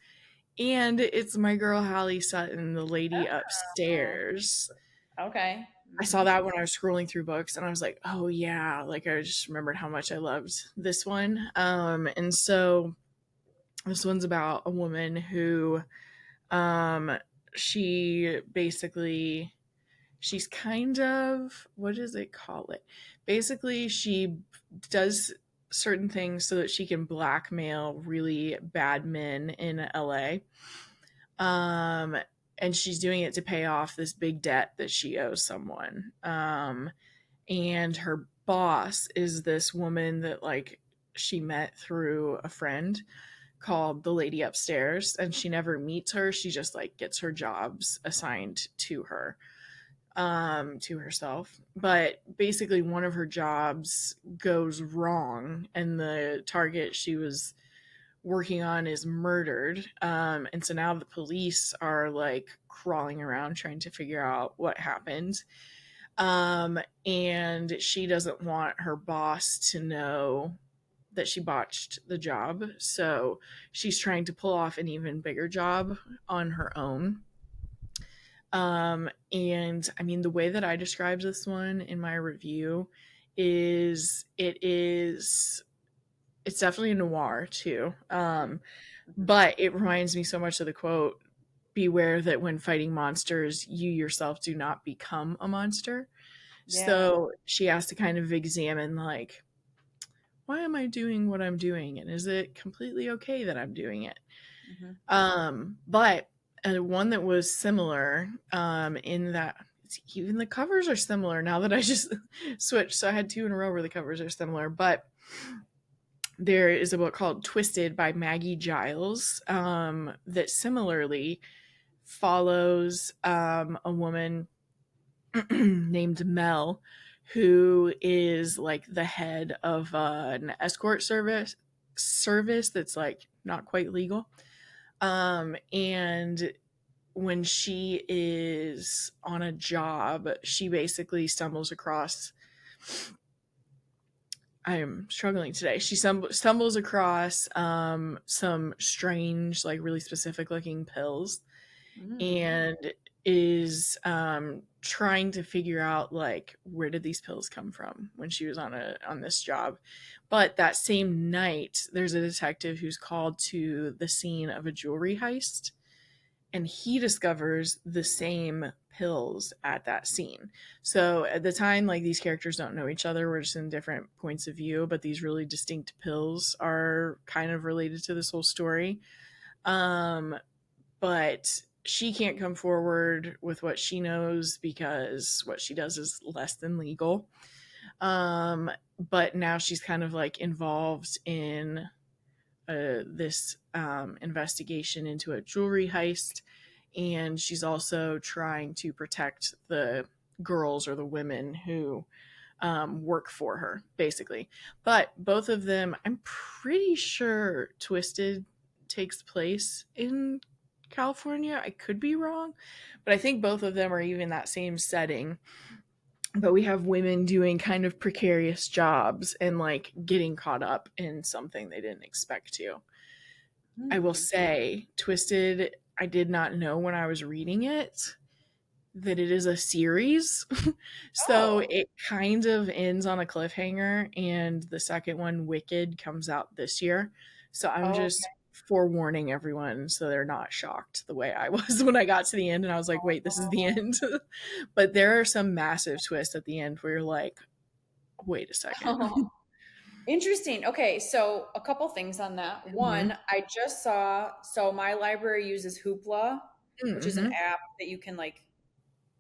And it's my girl Hallie Sutton, The Lady Oh, Upstairs. okay. I saw Hmm. that when I was scrolling through books, and I was like, oh yeah, like I just remembered how much I loved this one. And so this one's about a woman who, um, she basically she's kind of, what does it call it? Basically, she does certain things so that she can blackmail really bad men in LA. Um, and she's doing it to pay off this big debt that she owes someone. And her boss is this woman that like she met through a friend called the lady upstairs, and she never meets her. She just like gets her jobs assigned to herself. But basically, one of her jobs goes wrong, and the target she was working on is murdered. And so now the police are like crawling around trying to figure out what happened. And she doesn't want her boss to know that she botched the job. So she's trying to pull off an even bigger job on her own. And I mean, the way that I described this one in my review is it's definitely a noir too. Hmm. But it reminds me so much of the quote, beware that when fighting monsters, you yourself do not become a monster. Yeah. So she has to kind of examine like, why am I doing what I'm doing? And is it completely okay that I'm doing it? Hmm. But one that was similar, in that even the covers are similar now that I just switched. So I had two in a row where the covers are similar. But there is a book called Twisted by Maggie Giles, that similarly follows a woman named Mel, who is like the head of an escort service that's like not quite legal. And when she is on a job, she basically stumbles across. I am struggling today. She stumbles across some strange, like really specific looking pills, Mm. and is trying to figure out like where did these pills come from when she was on this job. But that same night, there's a detective who's called to the scene of a jewelry heist, and he discovers the same pills at that scene. So at the time, like these characters don't know each other. We're just in different points of view, but these really distinct pills are kind of related to this whole story. Um, but she can't come forward with what she knows because what she does is less than legal. Um, but now she's kind of like involved in this investigation into a jewelry heist, and she's also trying to protect the girls or the women who work for her, basically. But both of them, I'm pretty sure Twisted takes place in California. I could be wrong, but I think both of them are even that same setting. But we have women doing kind of precarious jobs and like getting caught up in something they didn't expect to. I will Hmm. say, Twisted, I did not know when I was reading it that it is a series. So Oh. it kind of ends on a cliffhanger, and the second one, Wicked, comes out this year. So I'm Oh, just forewarning everyone so they're not shocked the way I was when I got to the end and I was like, wait, this is the end. But there are some massive twists at the end where you're like, wait a second. okay. Interesting. Okay, so a couple things on that. Hmm. One, I just saw, so my library uses Hoopla, which is an Hmm. app that you can like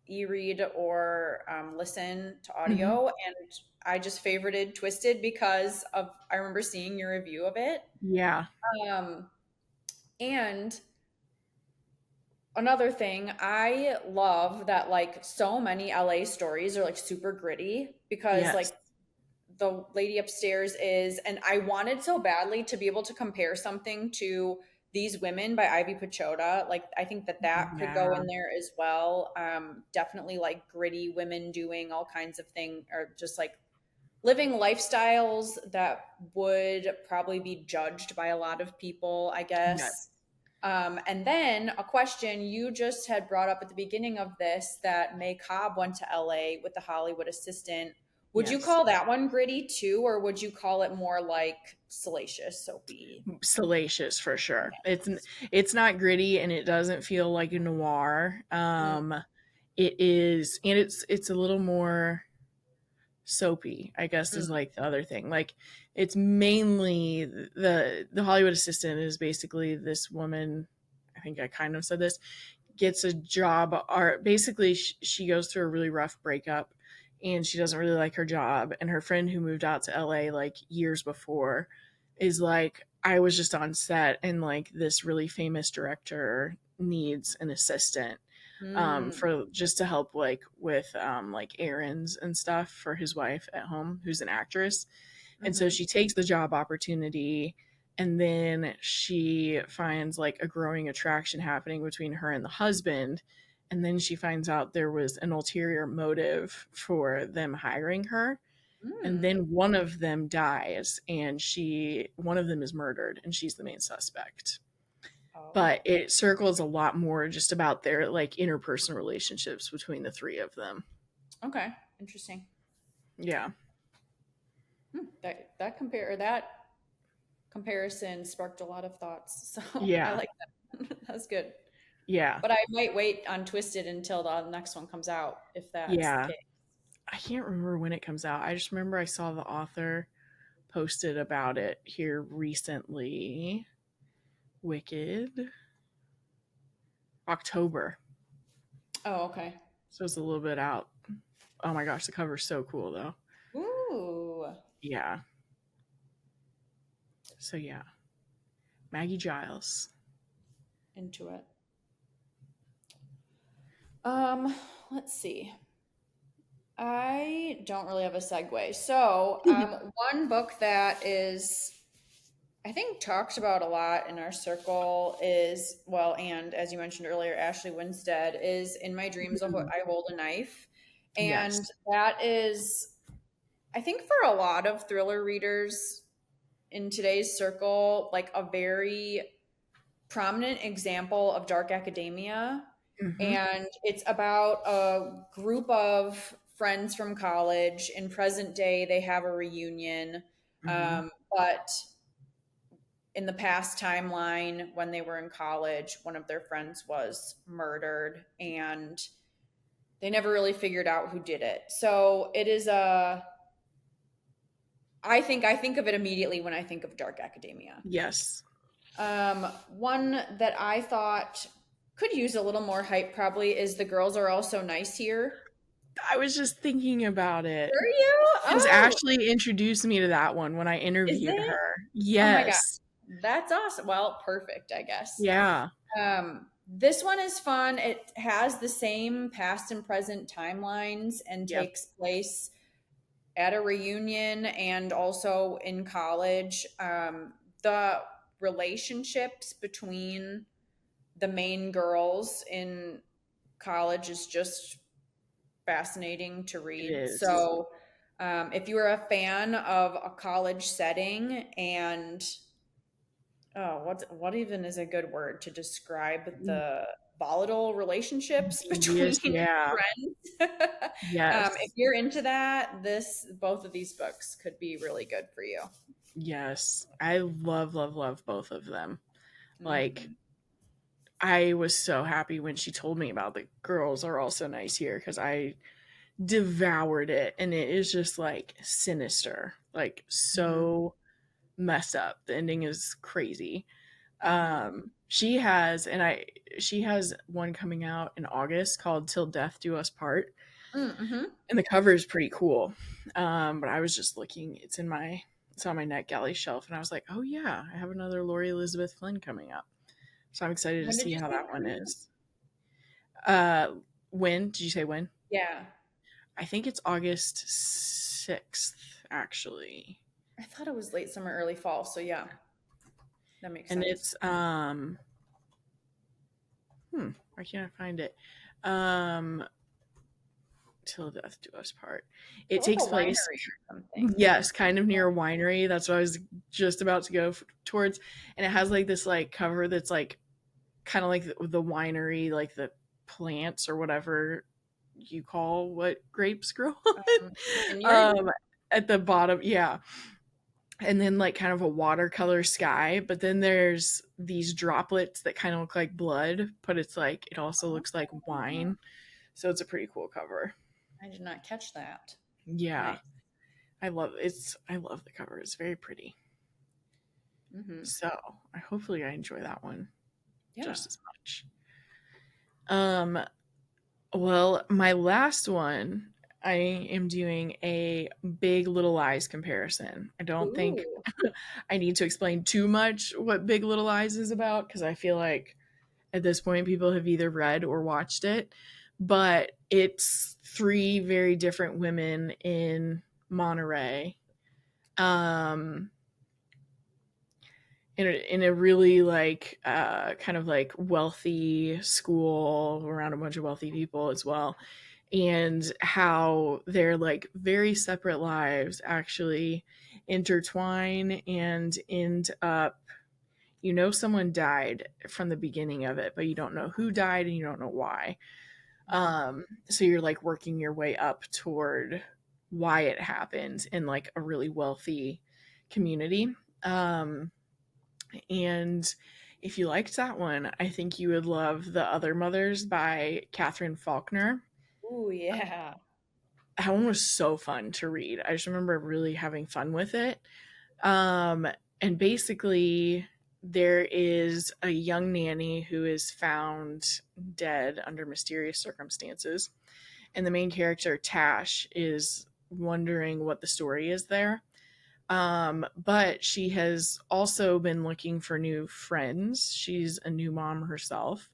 e-read or listen to Hmm. audio. And I just favorited Twisted because of I remember seeing your review of it. Yeah. Um, and another thing, I love that like so many LA stories are like super gritty because Yes. like the lady upstairs is, and I wanted so badly to be able to compare something to These Women by Ivy Pachoda. Like, I think that that could go Yeah. in there as well. Definitely like gritty women doing all kinds of things, or just like living lifestyles that would probably be judged by a lot of people, I Yes. guess. And then a question you just had brought up at the beginning of this, that May Cobb went to LA with the Hollywood assistant. Would you Yes. call that one gritty too, or would you call it more like salacious, soapy? Salacious for sure. Yes. It's not gritty and it doesn't feel like a noir. Mm, It is, and it's a little more soapy, I guess, is mm, like the other thing. Like it's mainly the Hollywood assistant is basically this woman. I think I kind of said this, gets a job, or basically she goes through a really rough breakup and she doesn't really like her job, and her friend who moved out to LA like years before is like, I was just on set and like this really famous director needs an assistant mm, for just to help like errands and stuff for his wife at home who's an actress. And so mm-hmm, she takes the job opportunity, and then she finds like a growing attraction happening between her and the husband. And then she finds out there was an ulterior motive for them hiring her. And mm. then one of them dies, and one of them is murdered, and she's the main suspect. Oh, But it circles a lot more just about their like interpersonal relationships between the three of them. okay, interesting. Yeah. That comparison sparked a lot of thoughts, so I Yeah. like that. That's good. Yeah. But I might wait on Twisted until the next one comes out, if that's the Yeah. case. I can't remember when it comes out. I just remember I saw the author posted about it here recently. Wicked. October. Oh, okay. So it's a little bit out. Oh my gosh, the cover's so cool though. Ooh, Yeah. So yeah. Maggie Giles. into it. Um, let's see. I don't really have a segue. So, one book that is, I think, talked about a lot in our circle is, well, and as you mentioned earlier, Ashley Winstead is In My Dreams, I Hold a Knife. And Yes. that is, I think, for a lot of thriller readers in today's circle, like a very prominent example of dark academia. Mm-hmm. And it's about a group of friends from college. In present day, they have a reunion. Mm-hmm. But in the past timeline, when they were in college, one of their friends was murdered. And They never really figured out who did it. So it is a I think of it immediately when I think of Dark Academia. Yes. One that I thought could use a little more hype probably is The Girls Are All So Nice Here. I was just thinking about it Were you? because Oh, Ashley introduced me to that one when I is interviewed it? her. Oh my God. Yes. That's awesome. Well, perfect, I guess. Yeah. This one is fun. It has the same past and present timelines and Yep. takes place at a reunion and also in college. The relationships between the main girls in college is just fascinating to It read. is. So, if you are a fan of a college setting and what even is a good word to describe the volatile relationships between Yes. Yeah. friends? If Yes. you're into that, this both of these books could be really good for you. Yes. I love, love, love both of them. Like, Hmm. I was so happy when she told me about The Girls Are Also Nice Here because I devoured it and it is just like sinister, like Hmm. so messed up. The ending is crazy. Hmm. She has one coming out in August called Till Death Do Us Part, Mm-hmm. and the cover is pretty cool. But I was just looking, it's on my NetGalley shelf, and I was like, oh yeah, I have another Lori Elizabeth Flynn coming up. So I'm excited to When did see you how say that it's one coming out? is. When did you say when? Yeah, I think it's August 6th, actually. I thought it was late summer, early fall. So yeah, that makes And sense. it's why can't I find it? Um Till Death Do Us Part. It It's like a takes place, winery or something. yes, kind of near a winery. That's what I was just about to go towards. And it has like this like cover that's like kind of like the winery, like the plants or whatever you call what grapes grow Um, on. Vineyard. At the bottom, yeah. And then like kind of a watercolor sky, but then there's these droplets that kind of look like blood, but it's like it also looks like Oh, wine. So it's a pretty cool cover. I did not catch that. Yeah. Nice. I love the cover. It's very pretty. Hmm. So hopefully I enjoy that one Yeah. just as much. Um well, my last one, I am doing a Big Little Lies comparison. I don't think Ooh. I need to explain too much what Big Little Lies is about because I feel like at this point people have either read or watched it. But it's three very different women in Monterey. Um, in a really like kind of like wealthy school around a bunch of wealthy people as well, and how their like very separate lives actually intertwine and end up, someone died from the beginning of it, but you don't know who died and you don't know why. Mhm. So you're like working your way up toward why it happened in like a really wealthy community. um and if you liked that one, I think you would love The Other Mothers by Catherine Faulkner. Ooh, yeah. That one was so fun to read. I just remember really having fun with it. Um, and basically, there is a young nanny who is found dead under mysterious circumstances. And the main character, Tash, is wondering what the story is there. But she has also been looking for new friends. She's a new mom herself.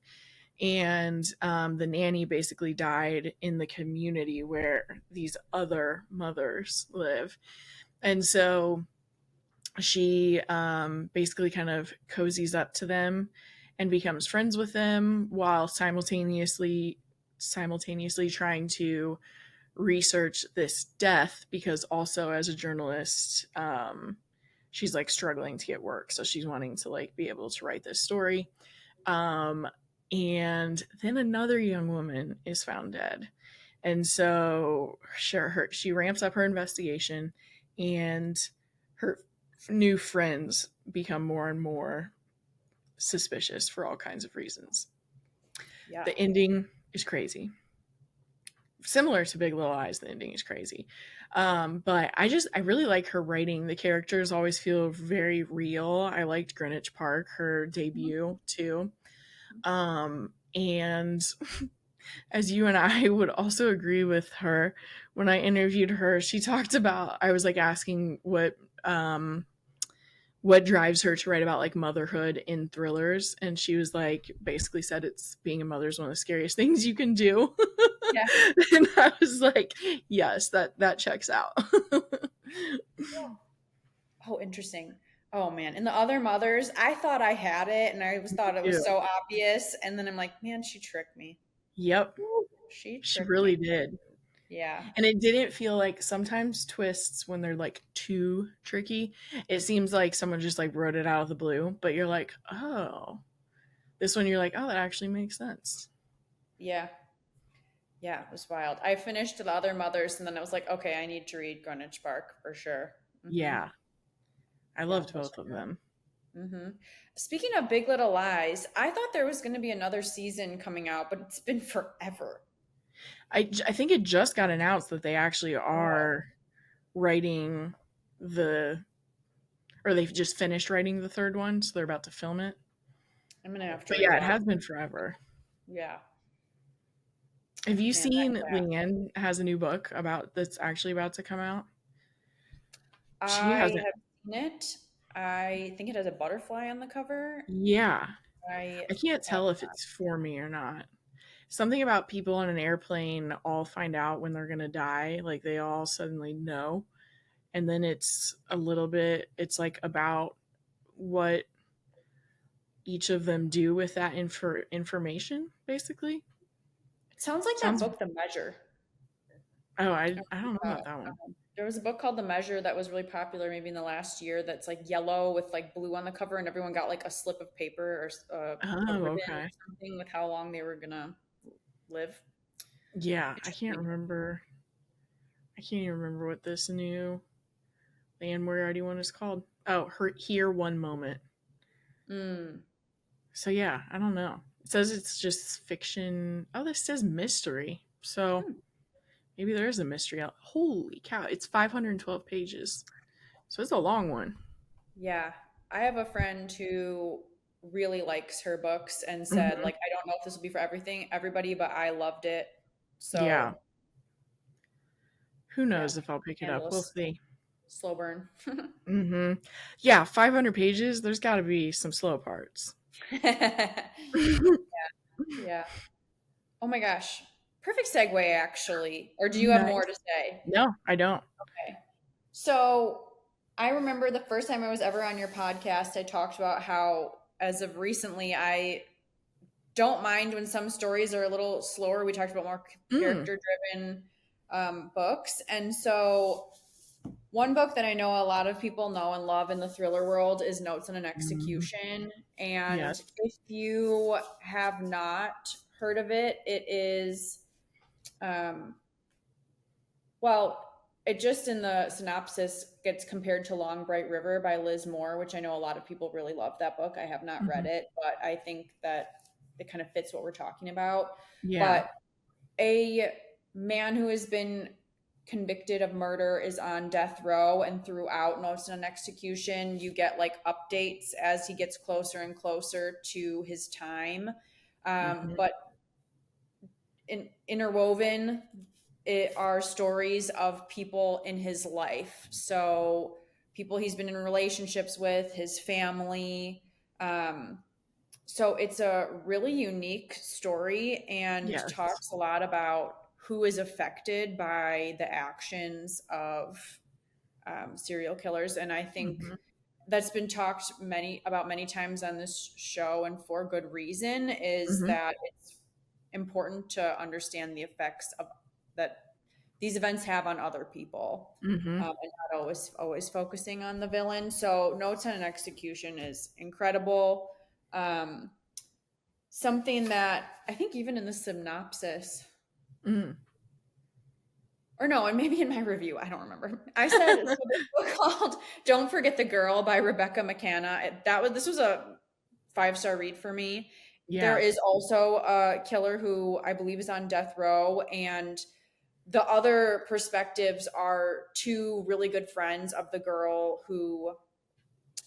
And the nanny basically died in the community where these other mothers live. And so she basically kind of cozies up to them and becomes friends with them while simultaneously trying to research this death, because also as a journalist, she's like struggling to get work, so she's wanting to like be able to write this story. um, and then another young woman is found dead, and so she ramps up her investigation, and her new friends become more and more suspicious for all kinds of reasons. Yeah. The ending is crazy. similar to Big Little Lies. The ending is crazy. But I really like her writing. The characters always feel very real. I liked Greenwich Park, her debut too. And as you and I would also agree with her, when I interviewed her, she talked about, I was like asking what drives her to write about like motherhood in thrillers, and she was like basically said it's being a mother is one of the scariest things you can do. Yeah. And I was like, yes, that checks out. Oh, interesting. Oh man. And the other mothers, I thought I had it and I was thought it was Ew. so obvious. And then I'm like, man, she tricked me. Yep, She she tricked really me. did. Yeah. And it didn't feel like sometimes twists when they're like too tricky, it seems like someone just like wrote it out of the blue, but you're like, oh, this one you're like, oh, that actually makes sense. Yeah. Yeah. It was wild. I finished the other mothers and then I was like, okay, I need to read Greenwich Park for sure. Yeah, I Yeah. loved Those both of them. hmm Speaking of Big Little Lies, I thought there was going to be another season coming out, but it's been forever. I think it just got announced that they actually Oh, are writing the or they've just finished writing the third one, so they're about to film it. I'm gonna have to But yeah, it rewatch. has been forever. Yeah, Have you man, that seen class. Leanne has a new book about that's actually about to come out? She I hasn't. have seen it. I think it has a butterfly on the cover. Yeah, I I can't have tell if not. it's for me or not. Something about people on an airplane all find out when they're gonna die, like they all suddenly know, and then it's a little bit. It's like about what each of them do with that information, basically. It sounds like that Sounds. book, The Measure. Oh, I don't know Uh, about that one. there was a book called The Measure that was really popular maybe in the last year that's like yellow with like blue on the cover, and everyone got like a slip of paper or a Oh, ribbon okay. or something with how long they were gonna live. Yeah, I can't Interesting. remember. I can't even remember what this new Land Moriarty one is called. Oh, her here one moment. Mm. So yeah, I don't know. It says it's just fiction. Oh, this says mystery. So Hmm. maybe there is a mystery out. Holy cow! It's 512 pages, so it's a long one. Yeah, I have a friend who really likes her books and said Hmm. like I don't know if this will be for everybody, but I loved it. Yeah. So Who yeah, knows if I'll pick it up? handle a We'll see. slow burn. Hmm. Yeah, 500 pages. There's got to be some slow parts. Yeah. Oh my gosh. Perfect segue, actually. Or do you have more Nice. to say? No, I don't. Okay. So I remember the first time I was ever on your podcast, I talked about how, as of recently, I don't mind when some stories are a little slower. We talked about more Mm. character driven books. And so, one book that I know a lot of people know and love in the thriller world is Notes on an Mhm. Execution. And Yes. if you have not heard of it, it is um, well, it just in the synopsis gets compared to Long Bright River by Liz Moore, which I know a lot of people really love that book. I have not read Mhm. it, but I think that it kind of fits what we're talking about. Yeah. But a man who has been convicted of murder is on death row, and throughout Notes on Execution, you get like updates as he gets closer and closer to his time. Mhm. But interwoven it are stories of people in his life. So people he's been in relationships with, his family. Um, so it's a really unique story and Yes. talks a lot about who is affected by the actions of serial killers. And I think Mhm. that's been talked many times on this show, and for good reason, is Mhm. that it's important to understand the effects of that these events have on other people, Mhm. and not always focusing on the villain. So Notes on an Execution is incredible. Um, Something that I think even in the synopsis, Mm. or no, and maybe in my review, I don't remember. I said so this book called "Don't Forget the Girl" by Rebecca McCanna. This was a 5-star read for me. There Yeah. is also a killer who I believe is on death row, and the other perspectives are two really good friends of the girl who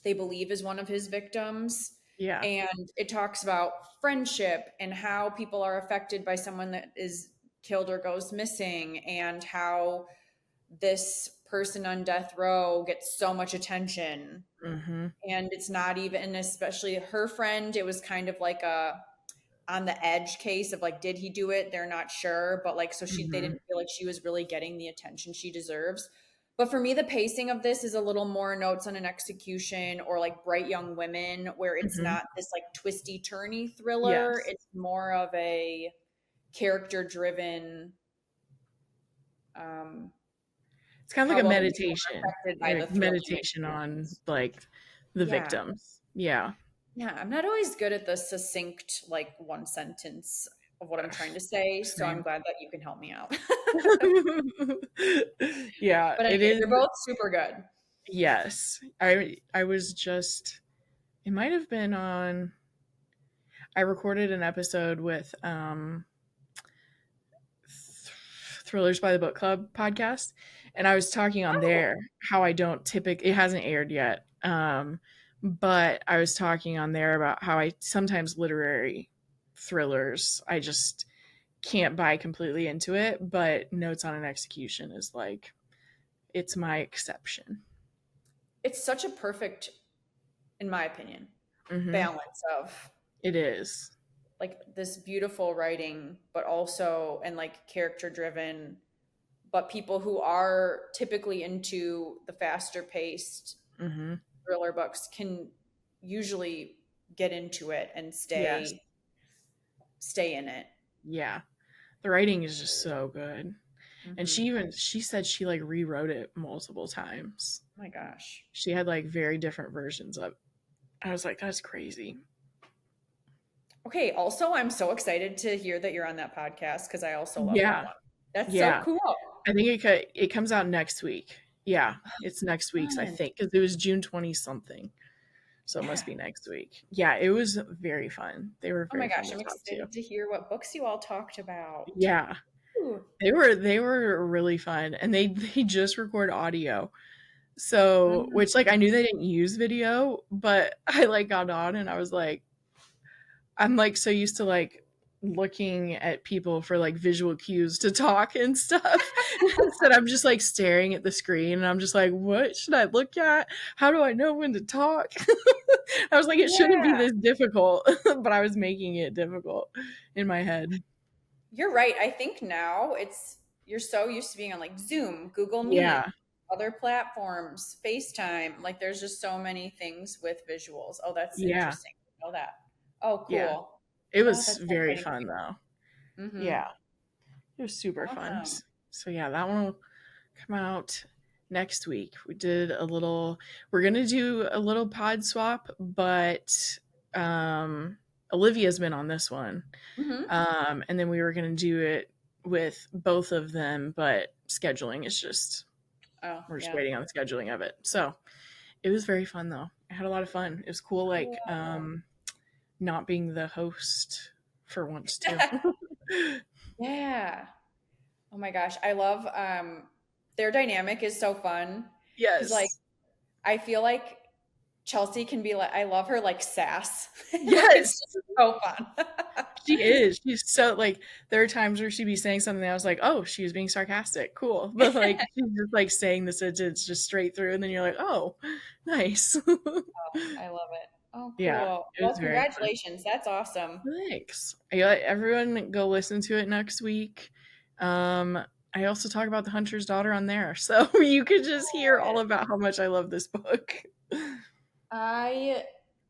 they believe is one of his victims. Yeah. And it talks about friendship and how people are affected by someone that is killed or goes missing, and how this person on death row gets so much attention. Mm-hmm. And it's not even, and especially her friend, it was kind of like a on the edge case of like, did he do it? They're not sure, but like, so they Mm-hmm. didn't feel like she was really getting the attention she deserves. But for me, the pacing of this is a little more Notes on an Execution or like Bright Young Women, where it's Mm-hmm. not this like twisty turny thriller. Yes. It's more of a character driven, um, It's kind of like how a other people are meditation, affected by the like thrilling meditation on experience. like the Yeah. victims. Yeah. Yeah. I'm not always good at the succinct, like one sentence of what I'm trying to say. So I'm Same. glad that you can help me out. Yeah, But it anyway, is. they're both super good. Yes. I was just it might have been on I recorded an episode with Thrillers by the Book Club podcast, and I was talking on Oh, there how I don't typically it hasn't aired yet. But I was talking on there about how I sometimes literary thrillers I just can't buy completely into it, but Notes on an Execution is like it's my exception. it's such a perfect, in my opinion, Mm-hmm. balance of It is. like this beautiful writing, but also, and like character driven, but people who are typically into the faster paced Mm-hmm. thriller books can usually get into it and Yes. stay in it. Yeah. The writing is just so good. And Mm-hmm. she said she like rewrote it multiple times. Oh my gosh. She had like very different versions of. I was like, that's crazy. Okay, also, I'm so excited to hear that you're on that podcast because I also love that Yeah. one. That's so Yeah. cool. I think it comes out next week. Yeah, it's next week's I Fun. think because it was June 20 something. So it must Yeah. be next week. Yeah, it was very fun. They were Oh my very fun gosh, to I'm talk to. excited to hear what books you all talked about. Yeah. Ooh. They were really fun and they just record audio. So, which like I knew they didn't use video, but I like got on and I was like I'm like so used to like looking at people for like visual cues to talk and stuff. Instead, I'm just like staring at the screen and I'm just like, what should I look at? How do I know when to talk? I was like, it shouldn't be Yeah, this difficult, but I was making it difficult in my head. you're right. I think now you're so used to being on like Zoom, Google Meet, Yeah. other platforms, FaceTime. Like there's just so many things with visuals. Oh, that's Yeah. interesting. I know that. Oh, Yeah. cool. It Oh, was that's very exciting. fun though. Mm-hmm. Yeah. It was super fun. Awesome. So yeah, that one will come out next week. We're gonna do a little pod swap, but Olivia's been on this one. Mm-hmm. And then we were gonna do it with both of them, but scheduling is just Oh, we're just yeah. waiting on the scheduling of it. So it was very fun though. I had a lot of fun. It was cool Cool. not being the host for once too. Yeah. Oh my gosh. I love their dynamic is so fun. Cause like Yes. I feel like Chelsea can be like I love her like sass. Like it's Yes. just so fun. She is. She's so like there are times where she'd be saying something that I was like, oh, she was being sarcastic. Cool. But like she's just like saying the sentence just straight through and then you're like, oh, nice. I love it. Oh, Yeah, cool. it Well, was very fun. congratulations. That's awesome. Thanks. Yeah, everyone go listen to it next week. Um, I also talk about the Hunter's Daughter on there. So you could just hear all about how much I love this book. I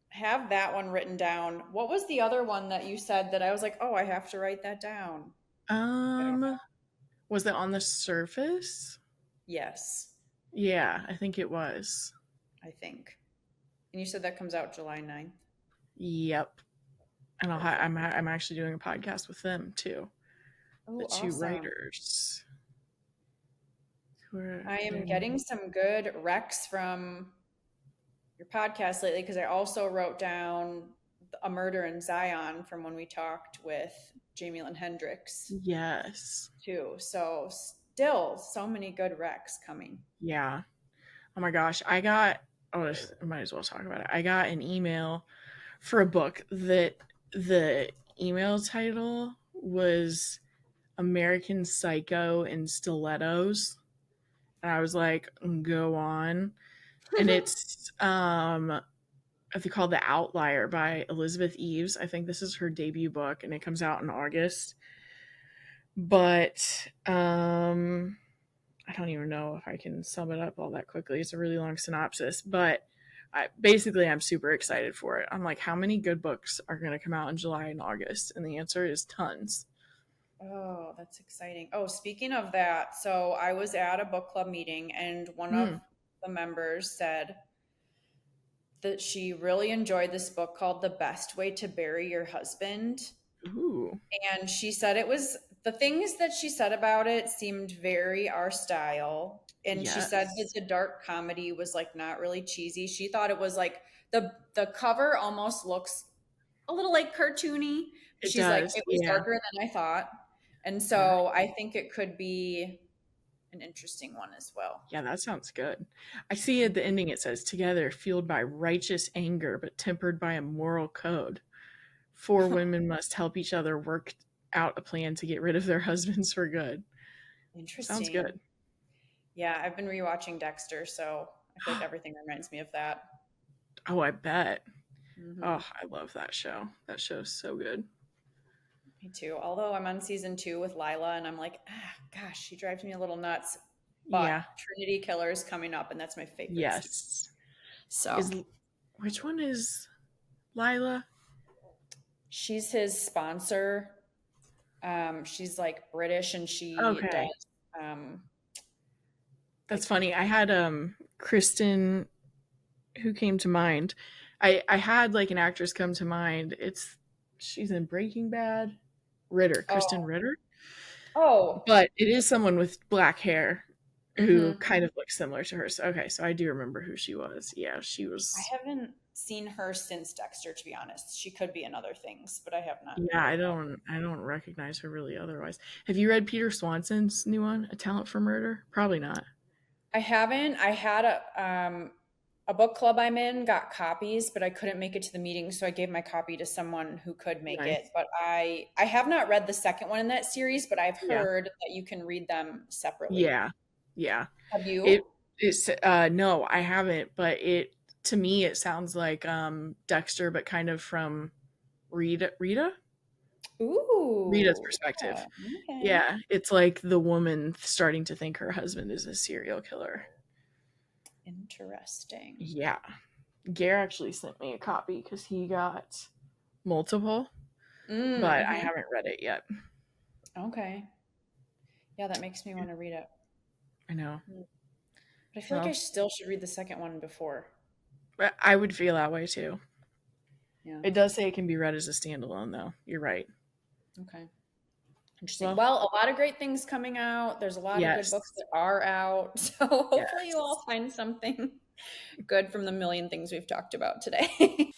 have that one written down. What was the other one that you said that I was like, oh, I have to write that down? I don't know. Um, was it on the surface? Yes, Yeah, I think it was. I think. And you said that comes out July 9th. Yep. And Perfect. I'm actually doing a podcast with them too. The Oh, two awesome. writers. Who are I am their getting names? some good recs from your podcast lately because I also wrote down A Murder in Zion from when we talked with Jamie Lynn Hendricks Yes. too. So still so many good recs coming. Yeah. Oh my gosh. I might as well talk about it. I got an email for a book that the email title was American Psycho in Stilettos. And I was like, go on. And it's I think called The Outlier by Elizabeth Eves. I think this is her debut book and it comes out in August. But I don't even know if I can sum it up all that quickly. It's a really long synopsis, but I'm super excited for it. I'm like, how many good books are going to come out in July and August? And the answer is tons. Oh, that's exciting. Oh, speaking of that, so I was at a book club meeting and one of Mm. the members said that she really enjoyed this book called The Best Way to Bury Your Husband. Ooh, And she said it was the things that she said about it seemed very our style. And she said that yes, the dark comedy was like not really cheesy. She thought it was like the cover almost looks a little like cartoony. But it she's like, does. it was Yeah, darker than I thought. And yeah, so I think it could be an interesting one as well. yeah. That sounds good. I see at the ending it says, "Together, fueled by righteous anger, but tempered by a moral code, four women must help each other work out a plan to get rid of their husbands for good." Sounds Interesting. good. Yeah, I've been rewatching Dexter, so I feel like everything reminds me of that. Oh, I bet. Hmm. Oh, I love that show. That show's so good. Me too. Although I'm on season 2 with Lila, and I'm like, gosh, she drives me a little nuts. But Yeah. Trinity Killer is coming up, and that's my favorite season. Yes. So Is which one is Lila? she's his sponsor. She's like British, and she Okay. does um, That's like funny. I had Kristen who came to mind. I had like an actress come to mind. It's she's in Breaking Bad. Ritter, Kristen oh Ritter. oh. But it is someone with black hair who Mm-hmm. kind of looks similar to her. So okay, so I do remember who she was. Yeah, she I was. haven't seen her since Dexter, to be honest. She could be in other things, but I have not Yeah, really followed. I don't recognize her really otherwise. Have you read Peter Swanson's new one, A Talent for Murder? Probably not. I haven't. I had a book club I'm in got copies, but I couldn't make it to the meeting, so I gave my copy to someone who could make it. Nice. But I have not read the second one in that series, but I've Yeah. heard that you can read them separately. Yeah. Yeah. Have It you? it's no, I haven't, but it to me it sounds like Dexter but kind of from Rita's Ooh, yeah. perspective. Okay. Yeah, it's like the woman starting to think her husband is a serial killer. Interesting. Yeah. Gare actually sent me a copy cuz he got multiple, but I Mm-hmm. haven't read it yet. Okay. Yeah, that makes me want to read it. I know. Mm. But I feel like I Well, still should read the second one before. but I would feel that way too. Yeah. It does say it can be read as a standalone though. You're right. Okay. Interesting. Well, Well, a lot of great things coming out. There's a lot of good yes. books that are out. So hopefully you Yes. all find something good from the million things we've talked about today.